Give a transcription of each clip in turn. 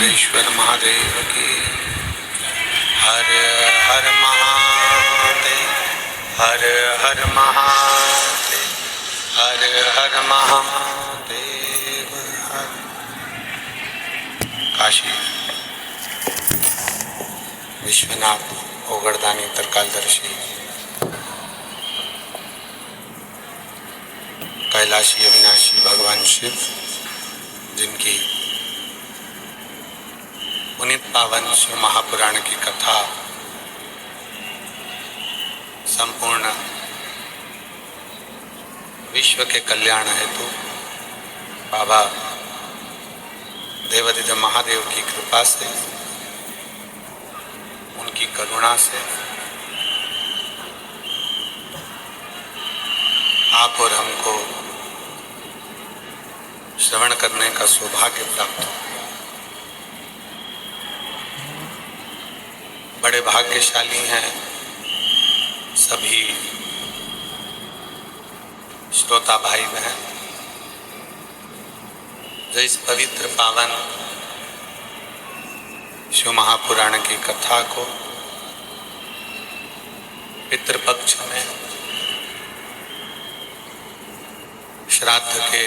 महादेश्वर महादेव की। हर हर महादेव, हर हर महादेव, हर हर महादेव। हर काशी विश्वनाथ ओगड़दानी तरकालदर्शी कैलाशी अविनाशी भगवान शिव, जिनकी पुनीत पावन शिव महापुराण की कथा संपूर्ण विश्व के कल्याण हेतु बाबा देवादिदेव महादेव की कृपा से, उनकी करुणा से आप और हमको श्रवण करने का सौभाग्य प्राप्त हो। बड़े भाग्यशाली हैं सभी श्रोता भाई बहन, जो इस पवित्र पावन शिव महापुराण की कथा को पितृपक्ष में श्राद्ध के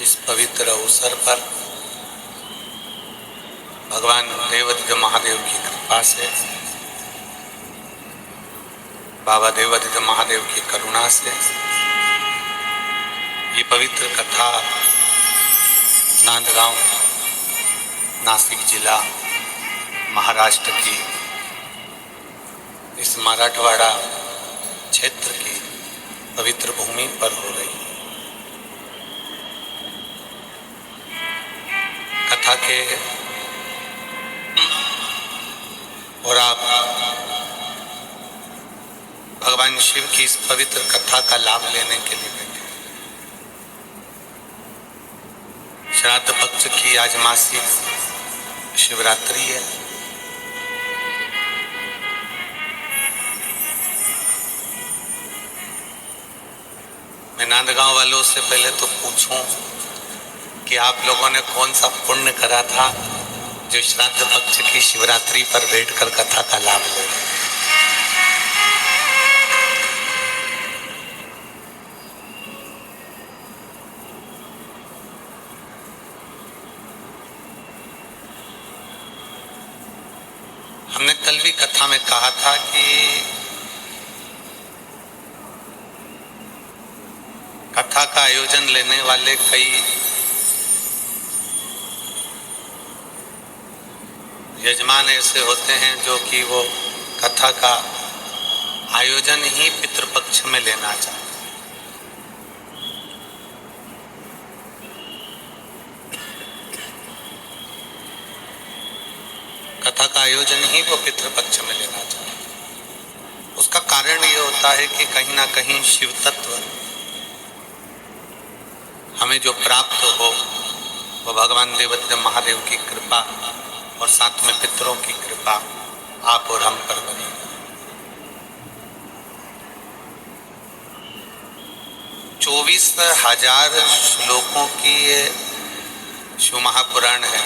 इस पवित्र अवसर पर भगवान देवादिदेव महादेव की कृपा से, बाबा देवादिदेव महादेव की करुणा से ये पवित्र कथा नांदगांव, नासिक जिला, महाराष्ट्र की इस मराठवाड़ा क्षेत्र की पवित्र भूमि पर हो रही। कथा के और आप भगवान शिव की इस पवित्र कथा का लाभ लेने के लिए बैठे। श्राद्ध पक्ष की आज मासिक शिवरात्रि है। मैं नांदगांव वालों से पहले तो पूछूं कि आप लोगों ने कौन सा पुण्य करा था जो श्राद्ध पक्ष की शिवरात्रि पर बैठकर कथा का लाभ ले। हमने कल भी कथा में कहा था कि कथा का आयोजन लेने वाले कई यजमान ऐसे होते हैं जो कि वो कथा का आयोजन ही पितृपक्ष में लेना चाहते हैं। कथा का आयोजन ही वो पितृपक्ष में लेना चाहते हैं। उसका कारण ये होता है कि कहीं ना कहीं शिव तत्व हमें जो प्राप्त हो वो भगवान देवादिदेव महादेव की कृपा और साथ में पितरों की कृपा आप और हम पर बनी। 24,000 श्लोकों की ये शिव महापुराण है।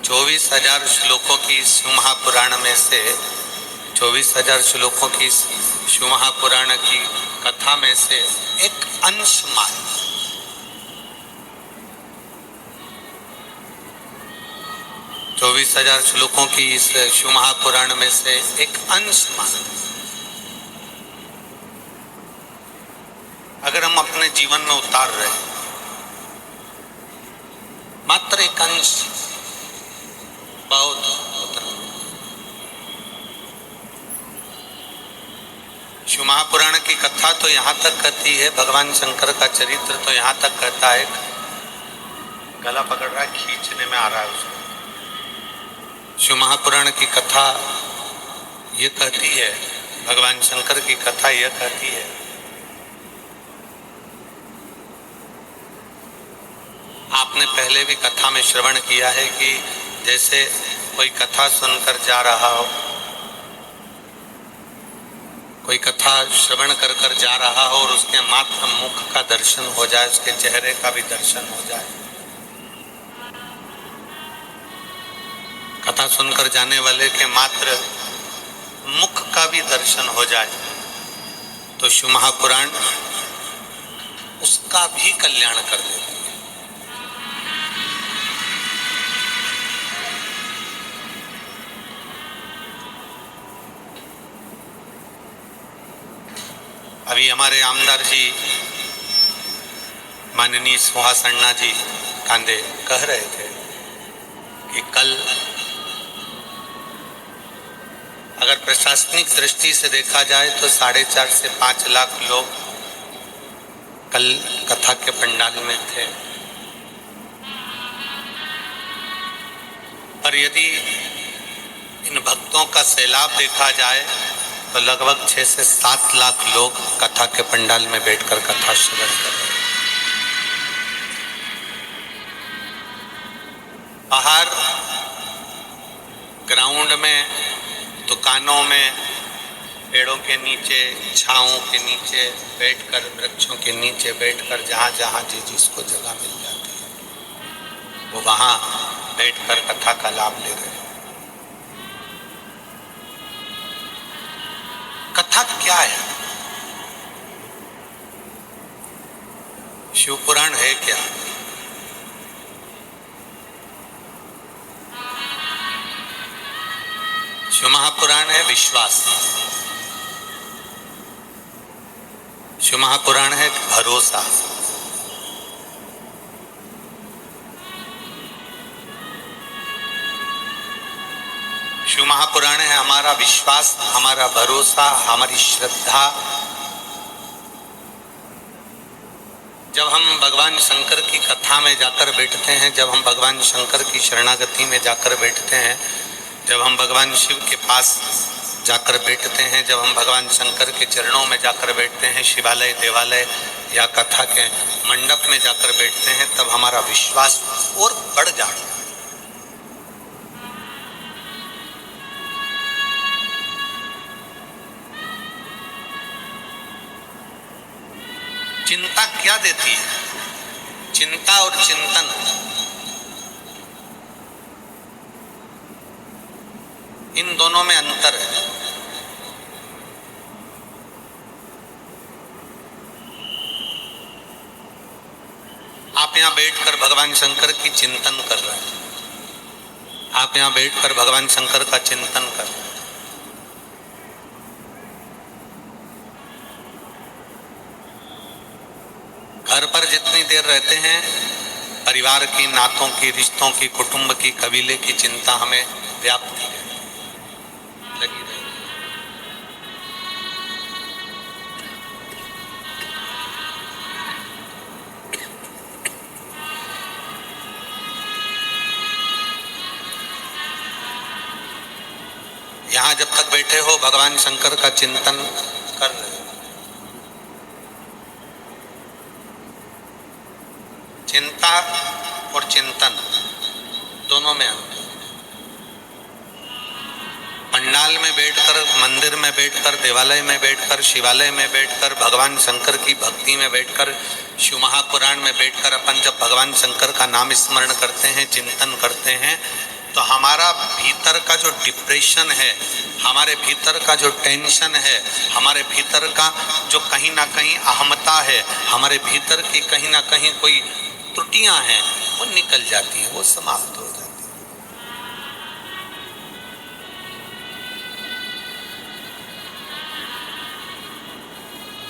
चौबीस 24,000 श्लोकों की शिव महापुराण में से 24,000 श्लोकों की शिव महापुराण की कथा में से एक अंश मात्र, 24,000 श्लोकों की इस शिव महापुराण में से एक अंश मात्र अगर हम अपने जीवन में उतार रहे, मात्र एक अंश बहुत उतना। शिव महापुराण की कथा तो यहाँ तक कहती है, भगवान शंकर का चरित्र तो यहाँ तक कहता है, गला पकड़ रहा है, खींचने में आ रहा है उसको। शिव महापुराण की कथा ये कहती है, भगवान शंकर की कथा यह कहती है, आपने पहले भी कथा में श्रवण किया है कि जैसे कोई कथा सुनकर जा रहा हो, कोई कथा श्रवण कर कर जा रहा हो और उसके मात्र मुख का दर्शन हो जाए, उसके चेहरे का भी दर्शन हो जाए, कथा सुनकर जाने वाले के मात्र मुख का भी दर्शन हो जाए, तो शिव महापुराण उसका भी कल्याण कर देती है। अभी हमारे आमदार जी माननीय सुहास अन्ना जी कांदे कह रहे थे कि कल अगर प्रशासनिक दृष्टि से देखा जाए तो 4.5 से 5 लाख लोग कल कथा के पंडाल में थे, पर यदि इन भक्तों का सैलाब देखा जाए तो लगभग 6 से 7 लाख लोग कथा के पंडाल में बैठकर कथा श्रवण कर रहे हैं। बाहर ग्राउंड में, दुकानों में, पेड़ों के नीचे, छांवों के नीचे बैठकर, वृक्षों के नीचे बैठकर जहाँ जहाँ जिसको जगह मिल जाती है वो वहाँ बैठकर कथा का लाभ ले रहे हैं। कथा क्या है? शिव पुराण है क्या? शिव महापुराण है विश्वास, शिव महापुराण है भरोसा, शिव महापुराण है हमारा विश्वास, हमारा भरोसा, हमारी श्रद्धा। जब हम भगवान शंकर की कथा में जाकर बैठते हैं, जब हम भगवान शंकर की शरणागति में जाकर बैठते हैं, जब हम भगवान शिव के पास जाकर बैठते हैं, जब हम भगवान शंकर के चरणों में जाकर बैठते हैं, शिवालय, देवालय या कथा के मंडप में जाकर बैठते हैं, तब हमारा विश्वास और बढ़ जाता है। चिंता क्या देती है? चिंता और चिंतन, इन दोनों में अंतर है। आप यहां बैठकर भगवान शंकर की चिंतन कर रहे हैं, आप यहां बैठकर भगवान शंकर का चिंतन कर रहे हैं। घर पर जितनी देर रहते हैं, परिवार की, नातों की, रिश्तों की, कुटुंब की, कबीले की चिंता हमें व्याप्त लगी रही। यहां जब तक बैठे हो भगवान शंकर का चिंतन कर रहे हो। चिंता और चिंतन दोनों में अंतर। पंडाल में बैठकर, मंदिर में बैठकर, देवालय में बैठकर, शिवालय में बैठकर, भगवान शंकर की भक्ति में बैठकर, शिव महापुराण में बैठकर अपन जब भगवान शंकर का नाम स्मरण करते हैं, चिंतन करते हैं, तो हमारा भीतर का जो डिप्रेशन है, हमारे भीतर का जो टेंशन है, हमारे भीतर का जो कहीं ना कहीं अहमता है, हमारे भीतर की कहीं ना कहीं कोई त्रुटियां हैं, वो निकल जाती हैं, वो समाप्त हो जाती हैं।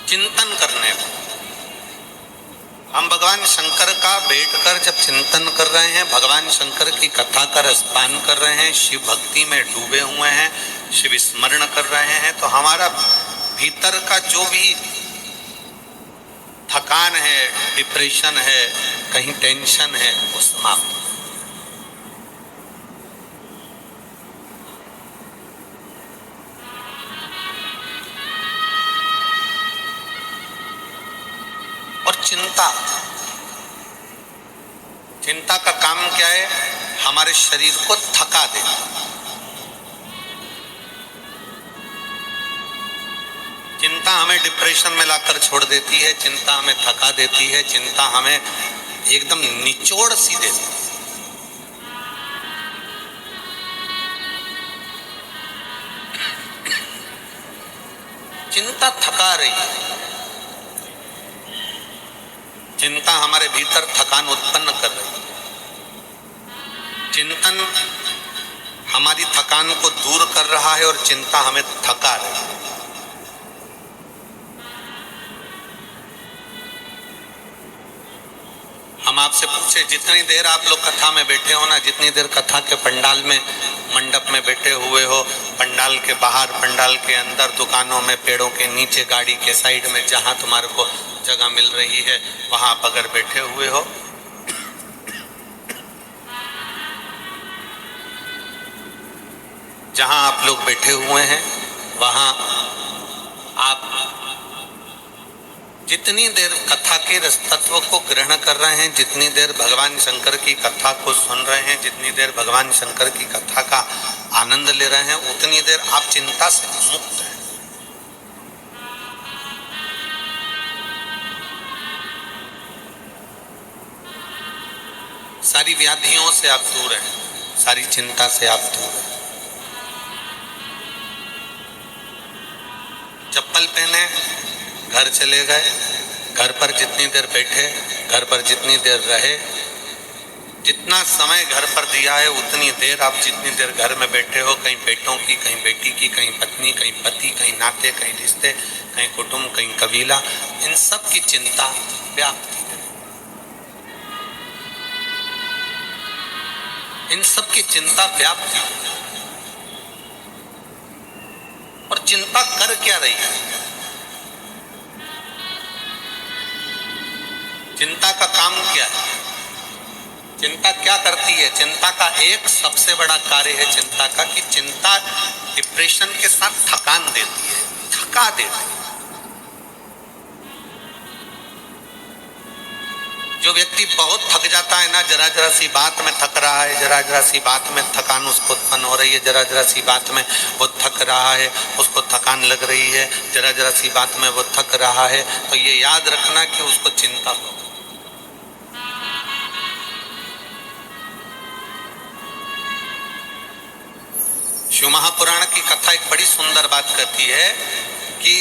चिंतन करने को हम भगवान शंकर का बैठकर जब चिंतन कर रहे हैं, भगवान शंकर की कथा का रसपान कर रहे हैं, शिव भक्ति में डूबे हुए हैं, शिव स्मरण कर रहे हैं, तो हमारा भीतर का जो भी थकान है, डिप्रेशन है, कहीं टेंशन है, वो समाप्त। और चिंता का काम क्या है? हमारे शरीर को थका देना। चिंता हमें डिप्रेशन में लाकर छोड़ देती है, चिंता हमें थका देती है, चिंता हमें एकदम निचोड़ सी देती है। चिंता थका रही है, चिंता हमारे भीतर थकान उत्पन्न कर रही है। चिंतन हमारी थकान को दूर कर रहा है और चिंता हमें थका रही है। हम आपसे पूछे, जितनी देर आप लोग कथा में बैठे हो ना, जितनी देर कथा के पंडाल में, मंडप में बैठे हुए हो, पंडाल के बाहर, पंडाल के अंदर, दुकानों में, पेड़ों के नीचे, गाड़ी के साइड में, जहां तुम्हारे को जगह मिल रही है वहां आप अगर बैठे हुए हो, जहां आप लोग बैठे हुए हैं वहां आप जितनी देर कथा के रस तत्व को ग्रहण कर रहे हैं, जितनी देर भगवान शंकर की कथा को सुन रहे हैं, जितनी देर भगवान शंकर की कथा का आनंद ले रहे हैं, उतनी देर आप चिंता से मुक्त हैं। सारी व्याधियों से आप दूर हैं, सारी चिंता से आप दूर हैं। चप्पल पहने, घर चले गए, घर पर जितनी देर बैठे, घर पर जितनी देर रहे, जितना समय घर पर दिया है उतनी देर आप जितनी देर घर में बैठे हो, कहीं बेटों की, कहीं बेटी की, कहीं पत्नी, कहीं पति, कहीं नाते, कहीं रिश्ते, कहीं कुटुंब, कहीं कबीला, इन सब की चिंता व्याप्त है। इन सब की चिंता व्याप्त है। और चिंता कर क्या रही है? चिंता का काम क्या है? चिंता क्या करती है? चिंता का एक सबसे बड़ा कार्य है चिंता का, कि चिंता डिप्रेशन के साथ थकान देती है, थका देती है। जो व्यक्ति बहुत थक जाता है ना, जरा जरा सी बात में थक रहा है, जरा जरा सी बात में थकान उसको उत्पन्न हो रही है, जरा जरा सी बात में वो थक रहा है, उसको थकान लग रही है, जरा जरा सी बात में वो थक रहा है, तो ये याद रखना कि उसको चिंता हो। शिव महापुराण की कथा एक बड़ी सुंदर बात कहती है कि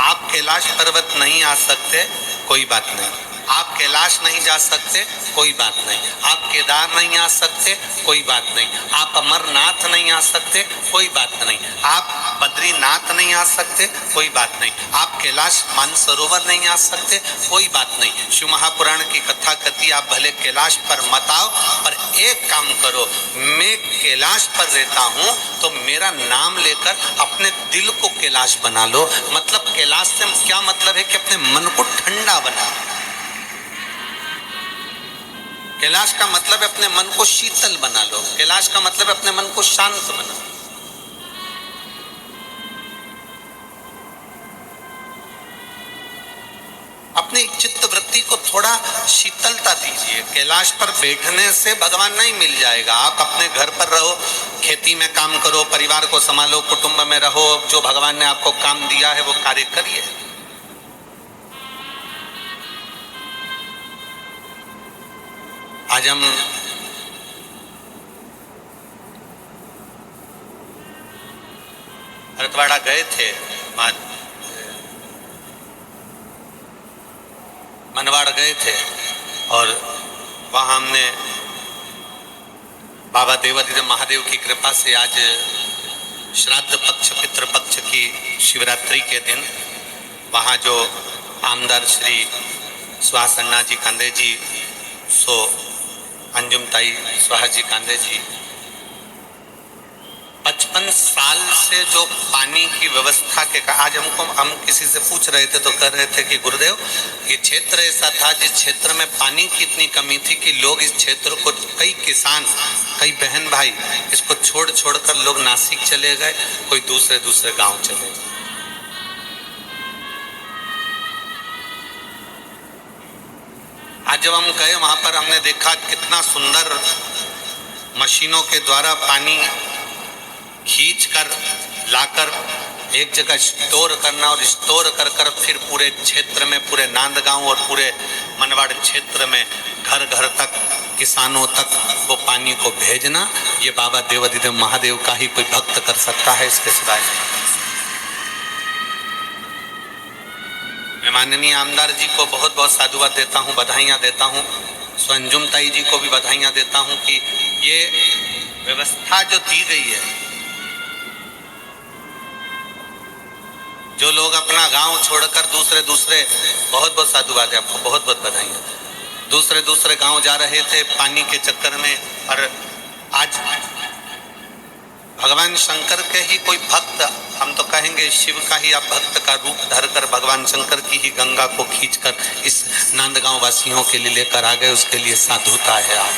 आप कैलाश पर्वत नहीं आ सकते, कोई बात नहीं। आप कैलाश नहीं जा सकते, कोई बात नहीं। आप केदार नहीं आ सकते, कोई बात नहीं। आप अमरनाथ नहीं आ सकते, कोई बात नहीं। आप बद्रीनाथ नहीं आ सकते, कोई बात नहीं। आप कैलाश मानसरोवर नहीं आ सकते, कोई बात नहीं। शिव महापुराण की कथा कहती है आप भले कैलाश पर मत आओ, पर एक काम करो, मैं कैलाश पर रहता हूँ तो मेरा नाम लेकर अपने दिल को कैलाश बना लो। मतलब कैलाश से क्या मतलब है कि अपने मन को ठंडा बना। कैलाश का मतलब है अपने मन को शीतल बना लो। कैलाश का मतलब है अपने मन को शांत बना। अपनी चित्त वृत्ति को थोड़ा शीतलता दीजिए। कैलाश पर बैठने से भगवान नहीं मिल जाएगा। आप अपने घर पर रहो, खेती में काम करो, परिवार को संभालो, कुटुंब में रहो, जो भगवान ने आपको काम दिया है वो कार्य करिए। आज हम भरतवाड़ा गए थे, मनवाड़ गए थे, और वहाँ हमने बाबा देवाधिदेव महादेव की कृपा से आज श्राद्ध पक्ष, पितृपक्ष की शिवरात्रि के दिन वहाँ जो आमदार श्री सुहास अन्ना जी कांदे जी, सो अंजुम ताई सुहास जी कांदे जी 55 साल से जो पानी की व्यवस्था के, आज हम किसी से पूछ रहे थे तो कह रहे थे कि गुरुदेव ये क्षेत्र ऐसा था जिस क्षेत्र में पानी की इतनी कमी थी कि लोग इस क्षेत्र को, कई किसान, कई बहन भाई इसको छोड़ कर लोग नासिक चले गए, कोई दूसरे गांव चले गए। आज जब हम गए वहां पर हमने देखा कितना सुंदर मशीनों के द्वारा पानी खींच कर लाकर एक जगह स्टोर करना और स्टोर कर कर फिर पूरे क्षेत्र में, पूरे नांदगांव और पूरे मनवाड़ क्षेत्र में घर घर तक, किसानों तक वो पानी को भेजना, ये बाबा देवाधिदेव महादेव का ही कोई भक्त कर सकता है, इसके सिवाय नहीं। मैं माननीय आमदार जी को बहुत बहुत साधुवाद देता हूँ, बधाइयाँ देता हूँ। स्वंजुम ताई जी को भी बधाइयाँ देता हूँ कि ये व्यवस्था जो दी गई है, जो लोग अपना गांव छोड़कर दूसरे बहुत बहुत साधुवाद है आपको, बहुत बहुत बधाइयाँ, दूसरे गांव जा रहे थे पानी के चक्कर में, और आज भगवान शंकर के ही कोई भक्त, हम तो कहेंगे शिव का ही आप भक्त का रूप धरकर भगवान शंकर की ही गंगा को खींचकर इस नांदगांव वासियों के लिए लेकर आ गए। उसके लिए साधुता है, आप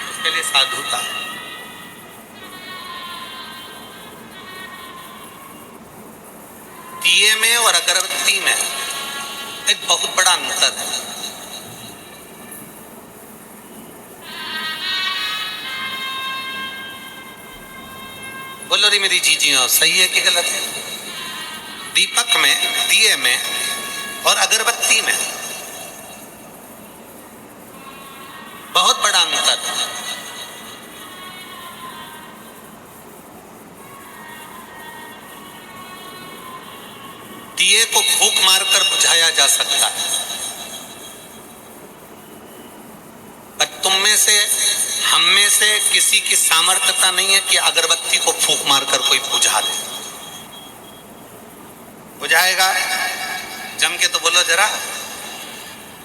उसके लिए साधुता है। दिए में और अगरबत्ती में एक बहुत बड़ा अंतर है। बोलो रे मेरी जीजियों, सही है कि गलत है? दीपक में, दिए में और अगरबत्ती में बहुत बड़ा अंतर है। दिए को फूंक मारकर बुझाया जा सकता है, पर तुम में से, हम में से किसी की सामर्थ्यता नहीं है कि अगरबत्ती को फूंक मारकर कोई बुझा दे। बुझाएगा? जम के तो बोलो जरा।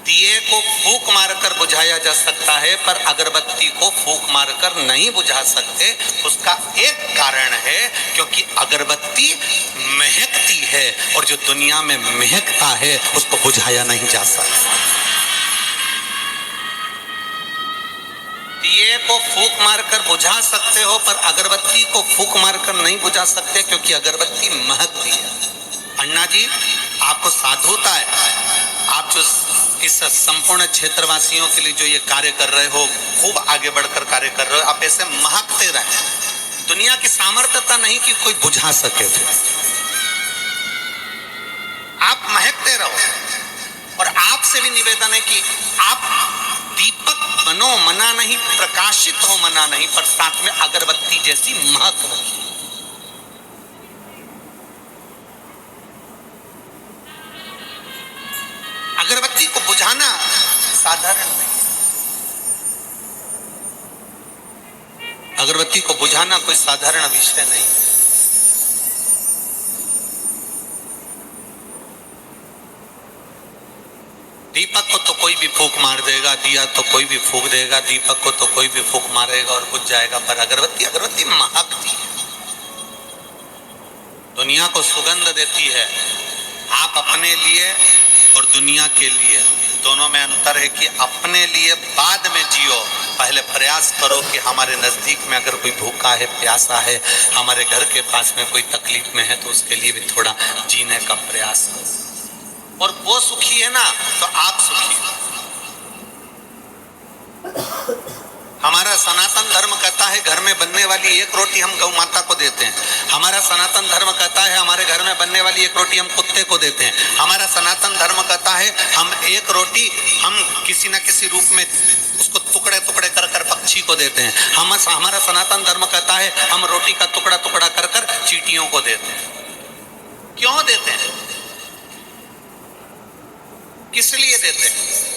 दिए को फूंक मारकर बुझाया जा सकता है, पर अगरबत्ती को फूंक मारकर नहीं बुझा सकते। उसका एक कारण है, क्योंकि अगरबत्ती महकती है और जो दुनिया में महकता है उसको बुझाया नहीं जा सकता। दिए को फूंक मारकर बुझा सकते हो, पर अगरबत्ती को फूंक मारकर नहीं बुझा सकते, क्योंकि अगरबत्ती महकती है। अन्ना जी, आपको साधुता है, आप जो इस संपूर्ण क्षेत्रवासियों के लिए जो ये कार्य कर रहे हो, खूब आगे बढ़कर कार्य कर रहे हो। आप ऐसे महकते रहे। दुनिया की सामर्थ्यता नहीं कि कोई बुझा सके थे, आप महकते रहो। और आपसे भी निवेदन है कि आप दीपक बनो, मना नहीं, प्रकाशित हो, मना नहीं, पर साथ में अगरबत्ती जैसी महक रखी। अगरबत्ती को बुझाना साधारण नहीं, अगरबत्ती को बुझाना कोई साधारण विषय नहीं है। दीपक को तो कोई भी फूंक मार देगा, दिया तो कोई भी फूंक देगा, दीपक को तो कोई भी फूंक मारेगा और बुझ जाएगा, पर अगरबत्ती, अगरबत्ती महकती है, दुनिया को सुगंध देती है। आप अपने लिए और दुनिया के लिए दोनों में अंतर है कि अपने लिए बाद में जियो, पहले प्रयास करो कि हमारे नजदीक में अगर कोई भूखा है, प्यासा है, हमारे घर के पास में कोई तकलीफ में है, तो उसके लिए भी थोड़ा जीने का प्रयास करो। और वो सुखी है ना, तो आप सुखी। हमारा सनातन धर्म कहता है घर में बनने वाली एक रोटी हम गौ माता को देते हैं। हमारा सनातन धर्म कहता है हमारे घर में बनने वाली एक रोटी हम कुत्ते को देते हैं। हमारा सनातन धर्म कहता है हम एक रोटी हम किसी न किसी रूप में उसको टुकड़े टुकड़े कर कर पक्षी को देते हैं। हमारा सनातन धर्म कहता है हम रोटी का टुकड़ा टुकड़ा कर कर चींटियों को देते हैं। क्यों देते हैं? किस लिए देते हैं?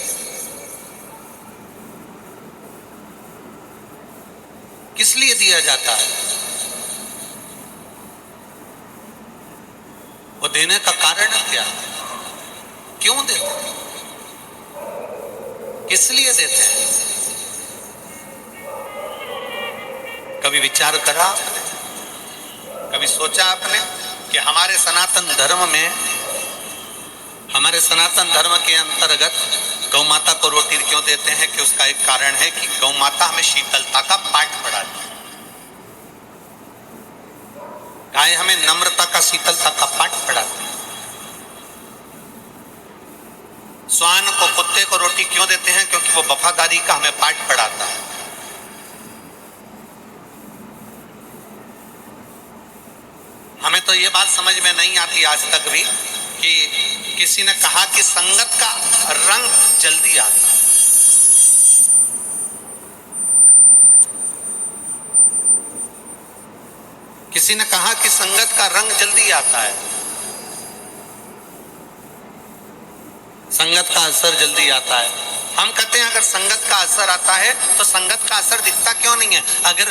किस लिए दिया जाता है? वो देने का कारण क्या? क्यों देते हैं? किस लिए देते हैं? कभी विचार करा आपने? कभी सोचा आपने कि हमारे सनातन धर्म में, हमारे सनातन धर्म के अंतर्गत गौ माता को रोटी क्यों देते हैं? कि उसका एक कारण है कि गौ माता हमें शीतलता का पाठ पढ़ाती है। गाय हमें नम्रता का, शीतलता का पाठ पढ़ाती है। श्वान को, कुत्ते को रोटी क्यों देते हैं? क्योंकि वो वफादारी का हमें पाठ पढ़ाता है। हमें तो तो ये बात समझ में नहीं आती आज तक भी कि किसी ने कहा कि संगत का रंग जल्दी आता है। किसी ने कहा कि संगत का रंग जल्दी आता है, संगत का असर जल्दी आता है। हम कहते हैं अगर संगत का असर आता है तो संगत का असर दिखता क्यों नहीं है? अगर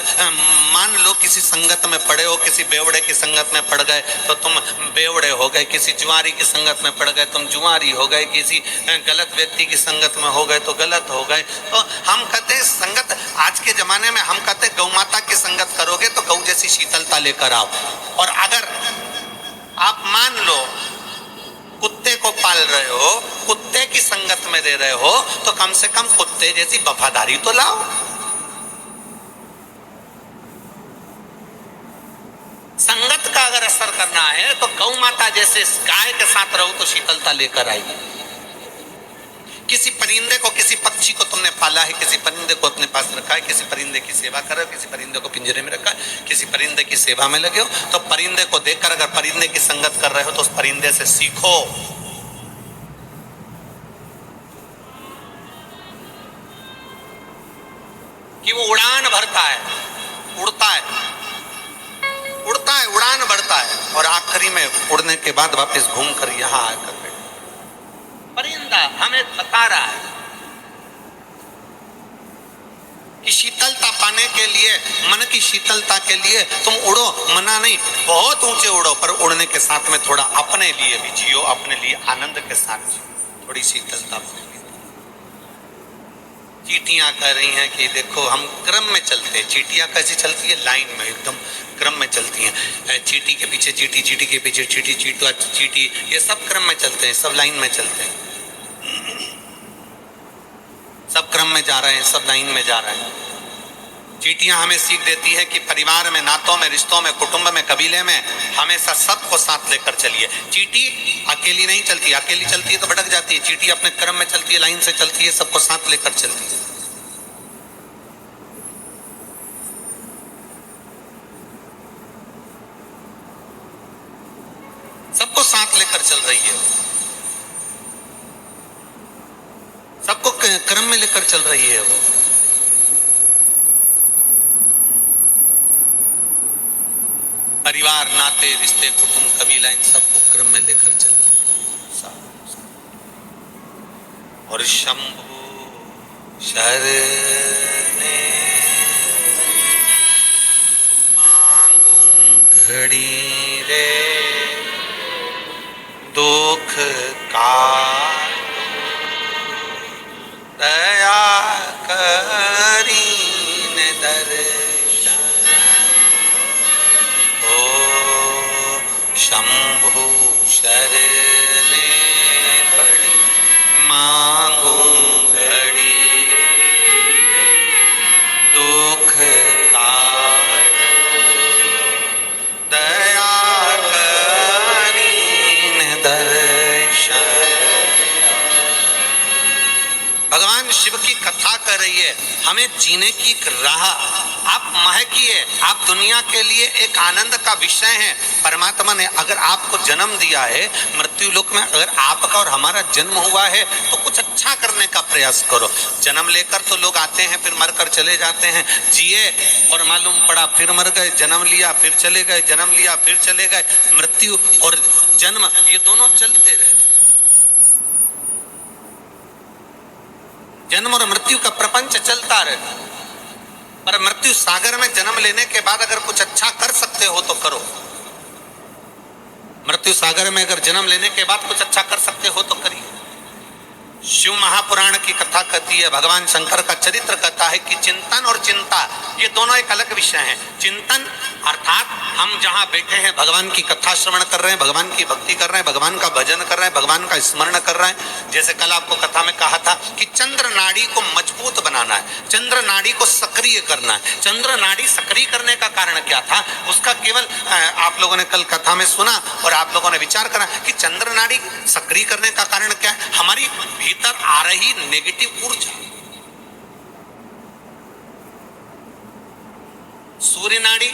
मान लो किसी संगत में पड़े हो, किसी बेवड़े की संगत में पड़ गए तो तुम बेवड़े हो गए, किसी जुआरी की संगत में पड़ गए तुम जुआरी हो गए, किसी गलत व्यक्ति की संगत में हो गए तो गलत हो गए। तो हम कहते हैं संगत, आज के जमाने में हम कहते हैं गौ माता की संगत करोगे तो गौ जैसी शीतलता लेकर आओ। और अगर आप मान लो कुत्ते को पाल रहे हो, कुत्ते की संगत में दे रहे हो, तो कम से कम कुत्ते जैसी वफादारी तो लाओ। संगत का अगर असर करना है तो गौ माता जैसे गाय के साथ रहो तो शीतलता लेकर आएगी। किसी परिंदे को, किसी पक्षी को तुमने पाला है, किसी परिंदे को अपने पास रखा है, किसी परिंदे की सेवा कर रहे हो, किसी परिंदे को पिंजरे में रखा है, किसी परिंदे की सेवा में लगे हो, तो परिंदे को देखकर अगर परिंदे की संगत कर रहे हो तो उस परिंदे से सीखो। कि वो उड़ान भरता है, उड़ता है, उड़ता है, उड़ान भरता है और आखिरी में उड़ने के बाद वापस घूम कर यहां आकर परिंदा हमें बता रहा है कि शीतलता पाने के लिए, मन की शीतलता के लिए तुम उड़ो, मना नहीं, बहुत ऊंचे उड़ो, पर उड़ने के साथ में थोड़ा अपने लिए भी जियो, अपने लिए आनंद के साथ जियो, थोड़ी शीतलता। चींटियां कह रही हैं कि देखो हम क्रम में चलते हैं। चींटियां कैसी चलती है? लाइन में, एकदम क्रम में चलती हैं। चींटी के पीछे चींटी, चींटी के पीछे चींटी, चींटा चींटी, ये सब क्रम में चलते हैं, सब लाइन में चलते हैं, सब क्रम में जा रहे हैं, सब लाइन में जा रहे हैं। चींटियां हमें सीख देती है कि परिवार में, नातों में, रिश्तों में, कुटुंब में, कबीले में हमेशा सबको साथ लेकर चलिए। चींटी अकेली नहीं चलती, अकेली चलती है तो भटक जाती है। चींटी अपने क्रम में चलती है, लाइन से चलती है, सबको साथ लेकर चलती है। सबको साथ लेकर चल रही है, सबको क्रम में लेकर चल रही है वो। परिवार, नाते, रिश्ते, कुटुंब, कबीला, इन सबको क्रम में लेकर चल रही है। और शंभु शरणे मांगू घड़ी रे दुख का दया करीन दर्शन ओ शंभु शरणे पड़ी मांगू घड़ी दुख का दया करीन दर्शन। भगवान शिव की कथा कर रही है, हमें जीने की एक राह आप महकिए। आप दुनिया के लिए एक आनंद का विषय हैं। परमात्मा ने अगर आपको जन्म दिया है, मृत्यु लोक में अगर आपका और हमारा जन्म हुआ है तो कुछ अच्छा करने का प्रयास करो। जन्म लेकर तो लोग आते हैं फिर मरकर चले जाते हैं, जिए और मालूम पड़ा फिर मर गए, जन्म लिया फिर चले गए, जन्म लिया फिर चले गए। मृत्यु और जन्म ये दोनों चलते रहते, जन्म और मृत्यु का प्रपंच चलता रहता। पर मृत्यु सागर में जन्म लेने के बाद अगर कुछ अच्छा कर सकते हो तो करो। मृत्यु सागर में अगर जन्म लेने के बाद कुछ अच्छा कर सकते हो तो करिए। शिव महापुराण की कथा कहती है, भगवान शंकर का चरित्र कहता है कि चिंतन और चिंता ये दोनों एक अलग विषय हैं। चिंतन अर्थात हम जहां बैठे हैं भगवान की कथा श्रवण कर रहे हैं, भगवान की भक्ति कर रहे हैं, भगवान का भजन कर रहे हैं, भगवान का स्मरण कर रहे हैं। जैसे कल आपको कथा में कहा था कि चंद्र नाड़ी को मजबूत बनाना है, चंद्र नाड़ी को सक्रिय करना है। चंद्र नाड़ी सक्रिय करने का कारण क्या था, उसका केवल आप लोगों ने कल कथा में सुना और आप लोगों ने विचार करा कि चंद्र नाड़ी सक्रिय करने का कारण क्या है। हमारी भीतर आ रही नेगेटिव ऊर्जा। सूर्य नाड़ी,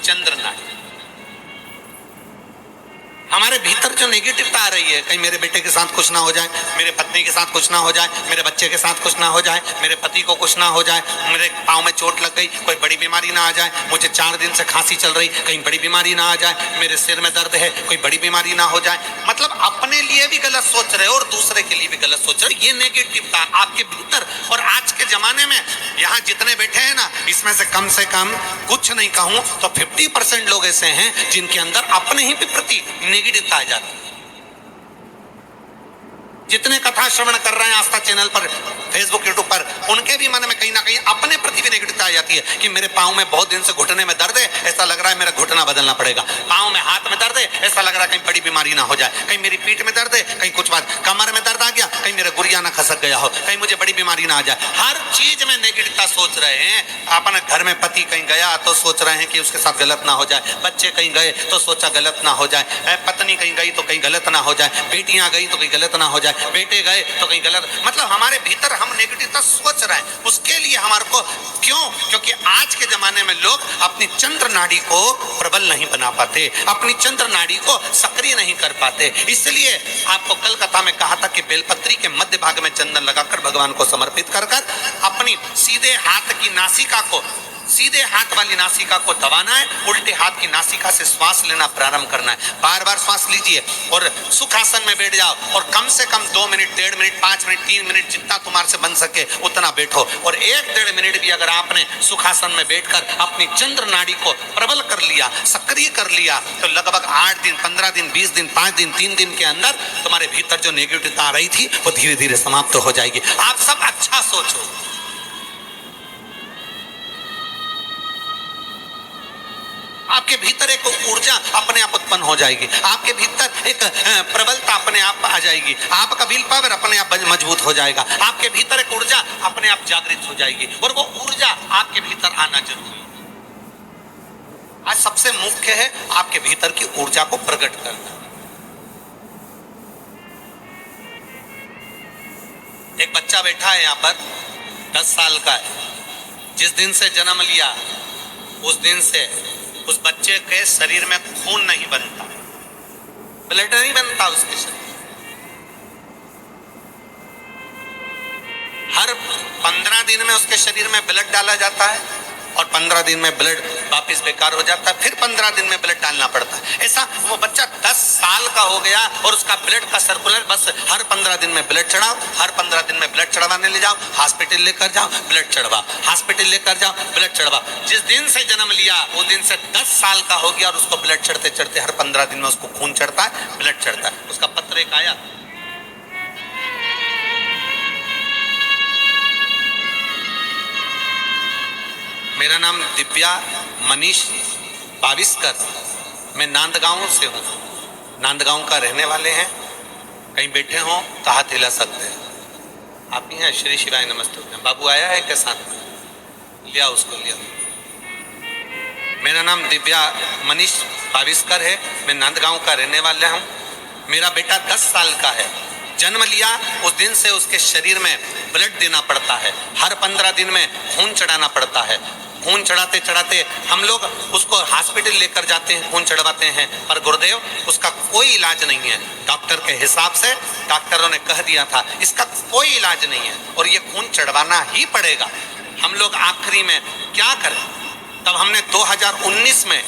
चंद्र नाड़ी, हमारे भीतर जो नेगेटिवता आ रही है, कहीं मेरे बेटे के साथ कुछ ना हो जाए, मेरे पत्नी के साथ कुछ ना हो जाए, मेरे बच्चे के साथ कुछ ना हो जाए, मेरे पति को कुछ ना हो जाए, मेरे पाँव में चोट लग गई, कोई बड़ी बीमारी ना आ जाए, मुझे 4 दिन से खांसी चल रही, कहीं बड़ी बीमारी ना आ जाए, मेरे सिर में दर्द है, कोई बड़ी बीमारी ना हो जाए। मतलब अपने लिए भी गलत सोच रहे हो और दूसरे के लिए भी गलत सोच रहे हो। ये नेगेटिवता आपके भीतर। और आज के जमाने में यहाँ जितने बैठे हैं ना, इसमें से कम कुछ नहीं कहूं तो 50% लोग ऐसे हैं जिनके अंदर अपने ही प्रति नेगेटिवता आ जाती है। जितने कथा श्रवण कर रहे हैं आस्था चैनल पर, फेसबुक, यूट्यूब पर, उनके भी मन में कहीं ना कहीं अपने प्रति भी नेगेटिवता आ जाती है कि मेरे पाँव में बहुत दिन से घुटने में दर्द है, ऐसा लग रहा है मेरा घुटना बदलना पड़ेगा। पाँव में, हाथ में दर्द है, ऐसा लग रहा है कहीं बड़ी बीमारी ना हो जाए, कहीं मेरी पीठ में दर्द है, कहीं कुछ बात, कमर में दर्द आ गया, कहीं मेरा गुड़िया ना खसक गया हो, कहीं मुझे बड़ी बीमारी ना आ जाए। हर चीज में नेगेटिवता सोच रहे हैं। अपने घर में पति कहीं गया तो सोच रहे हैं कि उसके साथ गलत ना हो जाए, बच्चे कहीं गए तो सोचा गलत ना हो जाए, पत्नी कहीं गई तो कहीं गलत ना हो जाए, बेटियां गई तो कहीं गलत ना हो जाए, बेटे गए तो कहीं गलत। मतलब हमारे भीतर हम नेगेटिवता सोच रहे हैं। उसके लिए हमारे को क्यों? क्योंकि आज के जमाने में लोग अपनी चंद्र नाड़ी को प्रबल नहीं बना पाते, अपनी चंद्र नाड़ी को सक्रिय नहीं कर पाते। इसलिए आपको कल कथा में कहा था कि बेलपत्री के मध्य भाग में चंदन लगाकर भगवान को समर्पित कर अपनी सीधे हाथ की नासिका को, सीधे हाथ वाली नासिका को दबाना है, उल्टे हाथ की नासिका से श्वास लेना प्रारंभ करना है। बार बार श्वास लीजिए और सुखासन में बैठ जाओ और कम से कम 2 मिनट, 1.5 मिनट, 5 मिनट, 3 मिनट, जितना तुम्हारे से बन सके उतना बैठो। और 1-1.5 मिनट भी अगर आपने सुखासन में बैठकर अपनी चंद्र नाड़ी को प्रबल कर लिया, सक्रिय कर लिया, तो लगभग 8 दिन, 15 दिन, 20 दिन, 5 दिन, 3 दिन के अंदर तुम्हारे भीतर जो नेगेटिविटी आ रही थी वो धीरे धीरे समाप्त हो जाएगी। आप सब अच्छा सोचो। आपके भीतर एक ऊर्जा अपने आप उत्पन्न हो जाएगी, आपके भीतर एक प्रबलता अपने आप आ जाएगी, आपका विल पावर अपने आप मजबूत हो जाएगा, आपके भीतर एक ऊर्जा अपने आप जागृत हो जाएगी। और वो ऊर्जा आपके भीतर आना जरूरी है। आज सबसे मुख्य है आपके भीतर की ऊर्जा को प्रकट करना। एक बच्चा बैठा है यहाँ पर, 10 साल का है। जिस दिन से जन्म लिया उस दिन से उस बच्चे के शरीर में खून नहीं बनता, ब्लड नहीं बनता उसके शरीर। हर 15 दिन में उसके शरीर में ब्लड डाला जाता है और 15 दिन में ब्लड वापस बेकार हो जाता है, फिर 15 दिन में ब्लड डालना पड़ता है। ऐसा वो बच्चा 10 साल का हो गया और उसका ब्लड का सर्कुलर बस हर 15 दिन में ब्लड चढ़ाओ, हर 15 दिन में ब्लड चढ़वाने ले जाओ, हॉस्पिटल लेकर जाओ, ब्लड चढ़वाओ, हॉस्पिटल लेकर जाओ, ब्लड चढ़वाओ। जिस दिन से जन्म लिया उस दिन से 10 साल का हो गया और उसको ब्लड चढ़ते चढ़ते हर 15 दिन में उसको खून चढ़ता है, ब्लड चढ़ता है। उसका पत्र एक आया, मेरा नाम दिव्या मनीष बाविस्कर, मैं नांदगांव से हूँ, नांदगांव का रहने वाले हैं। कहीं बैठे हो तो हाथ हिला सकते हैं। आप ही हैं? श्री शिवाय नमस्ते। बाबू आया है क्या साथ में? लिया उसको, लिया। मेरा नाम दिव्या मनीष बाविस्कर है, मैं नांदगांव का रहने वाला हूँ। मेरा बेटा 10 साल का है, जन्म लिया उस दिन से उसके शरीर में ब्लड देना पड़ता है, हर 15 दिन में खून चढ़ाना पड़ता है। खून चढ़ाते चढ़ाते हम लोग उसको हॉस्पिटल लेकर जाते हैं, खून चढ़वाते हैं, पर गुरुदेव उसका कोई इलाज नहीं है। डॉक्टर के हिसाब से डॉक्टरों ने कह दिया था इसका कोई इलाज नहीं है और ये खून चढ़वाना ही पड़ेगा। हम लोग आखिरी में क्या करें? तब हमने 2019 में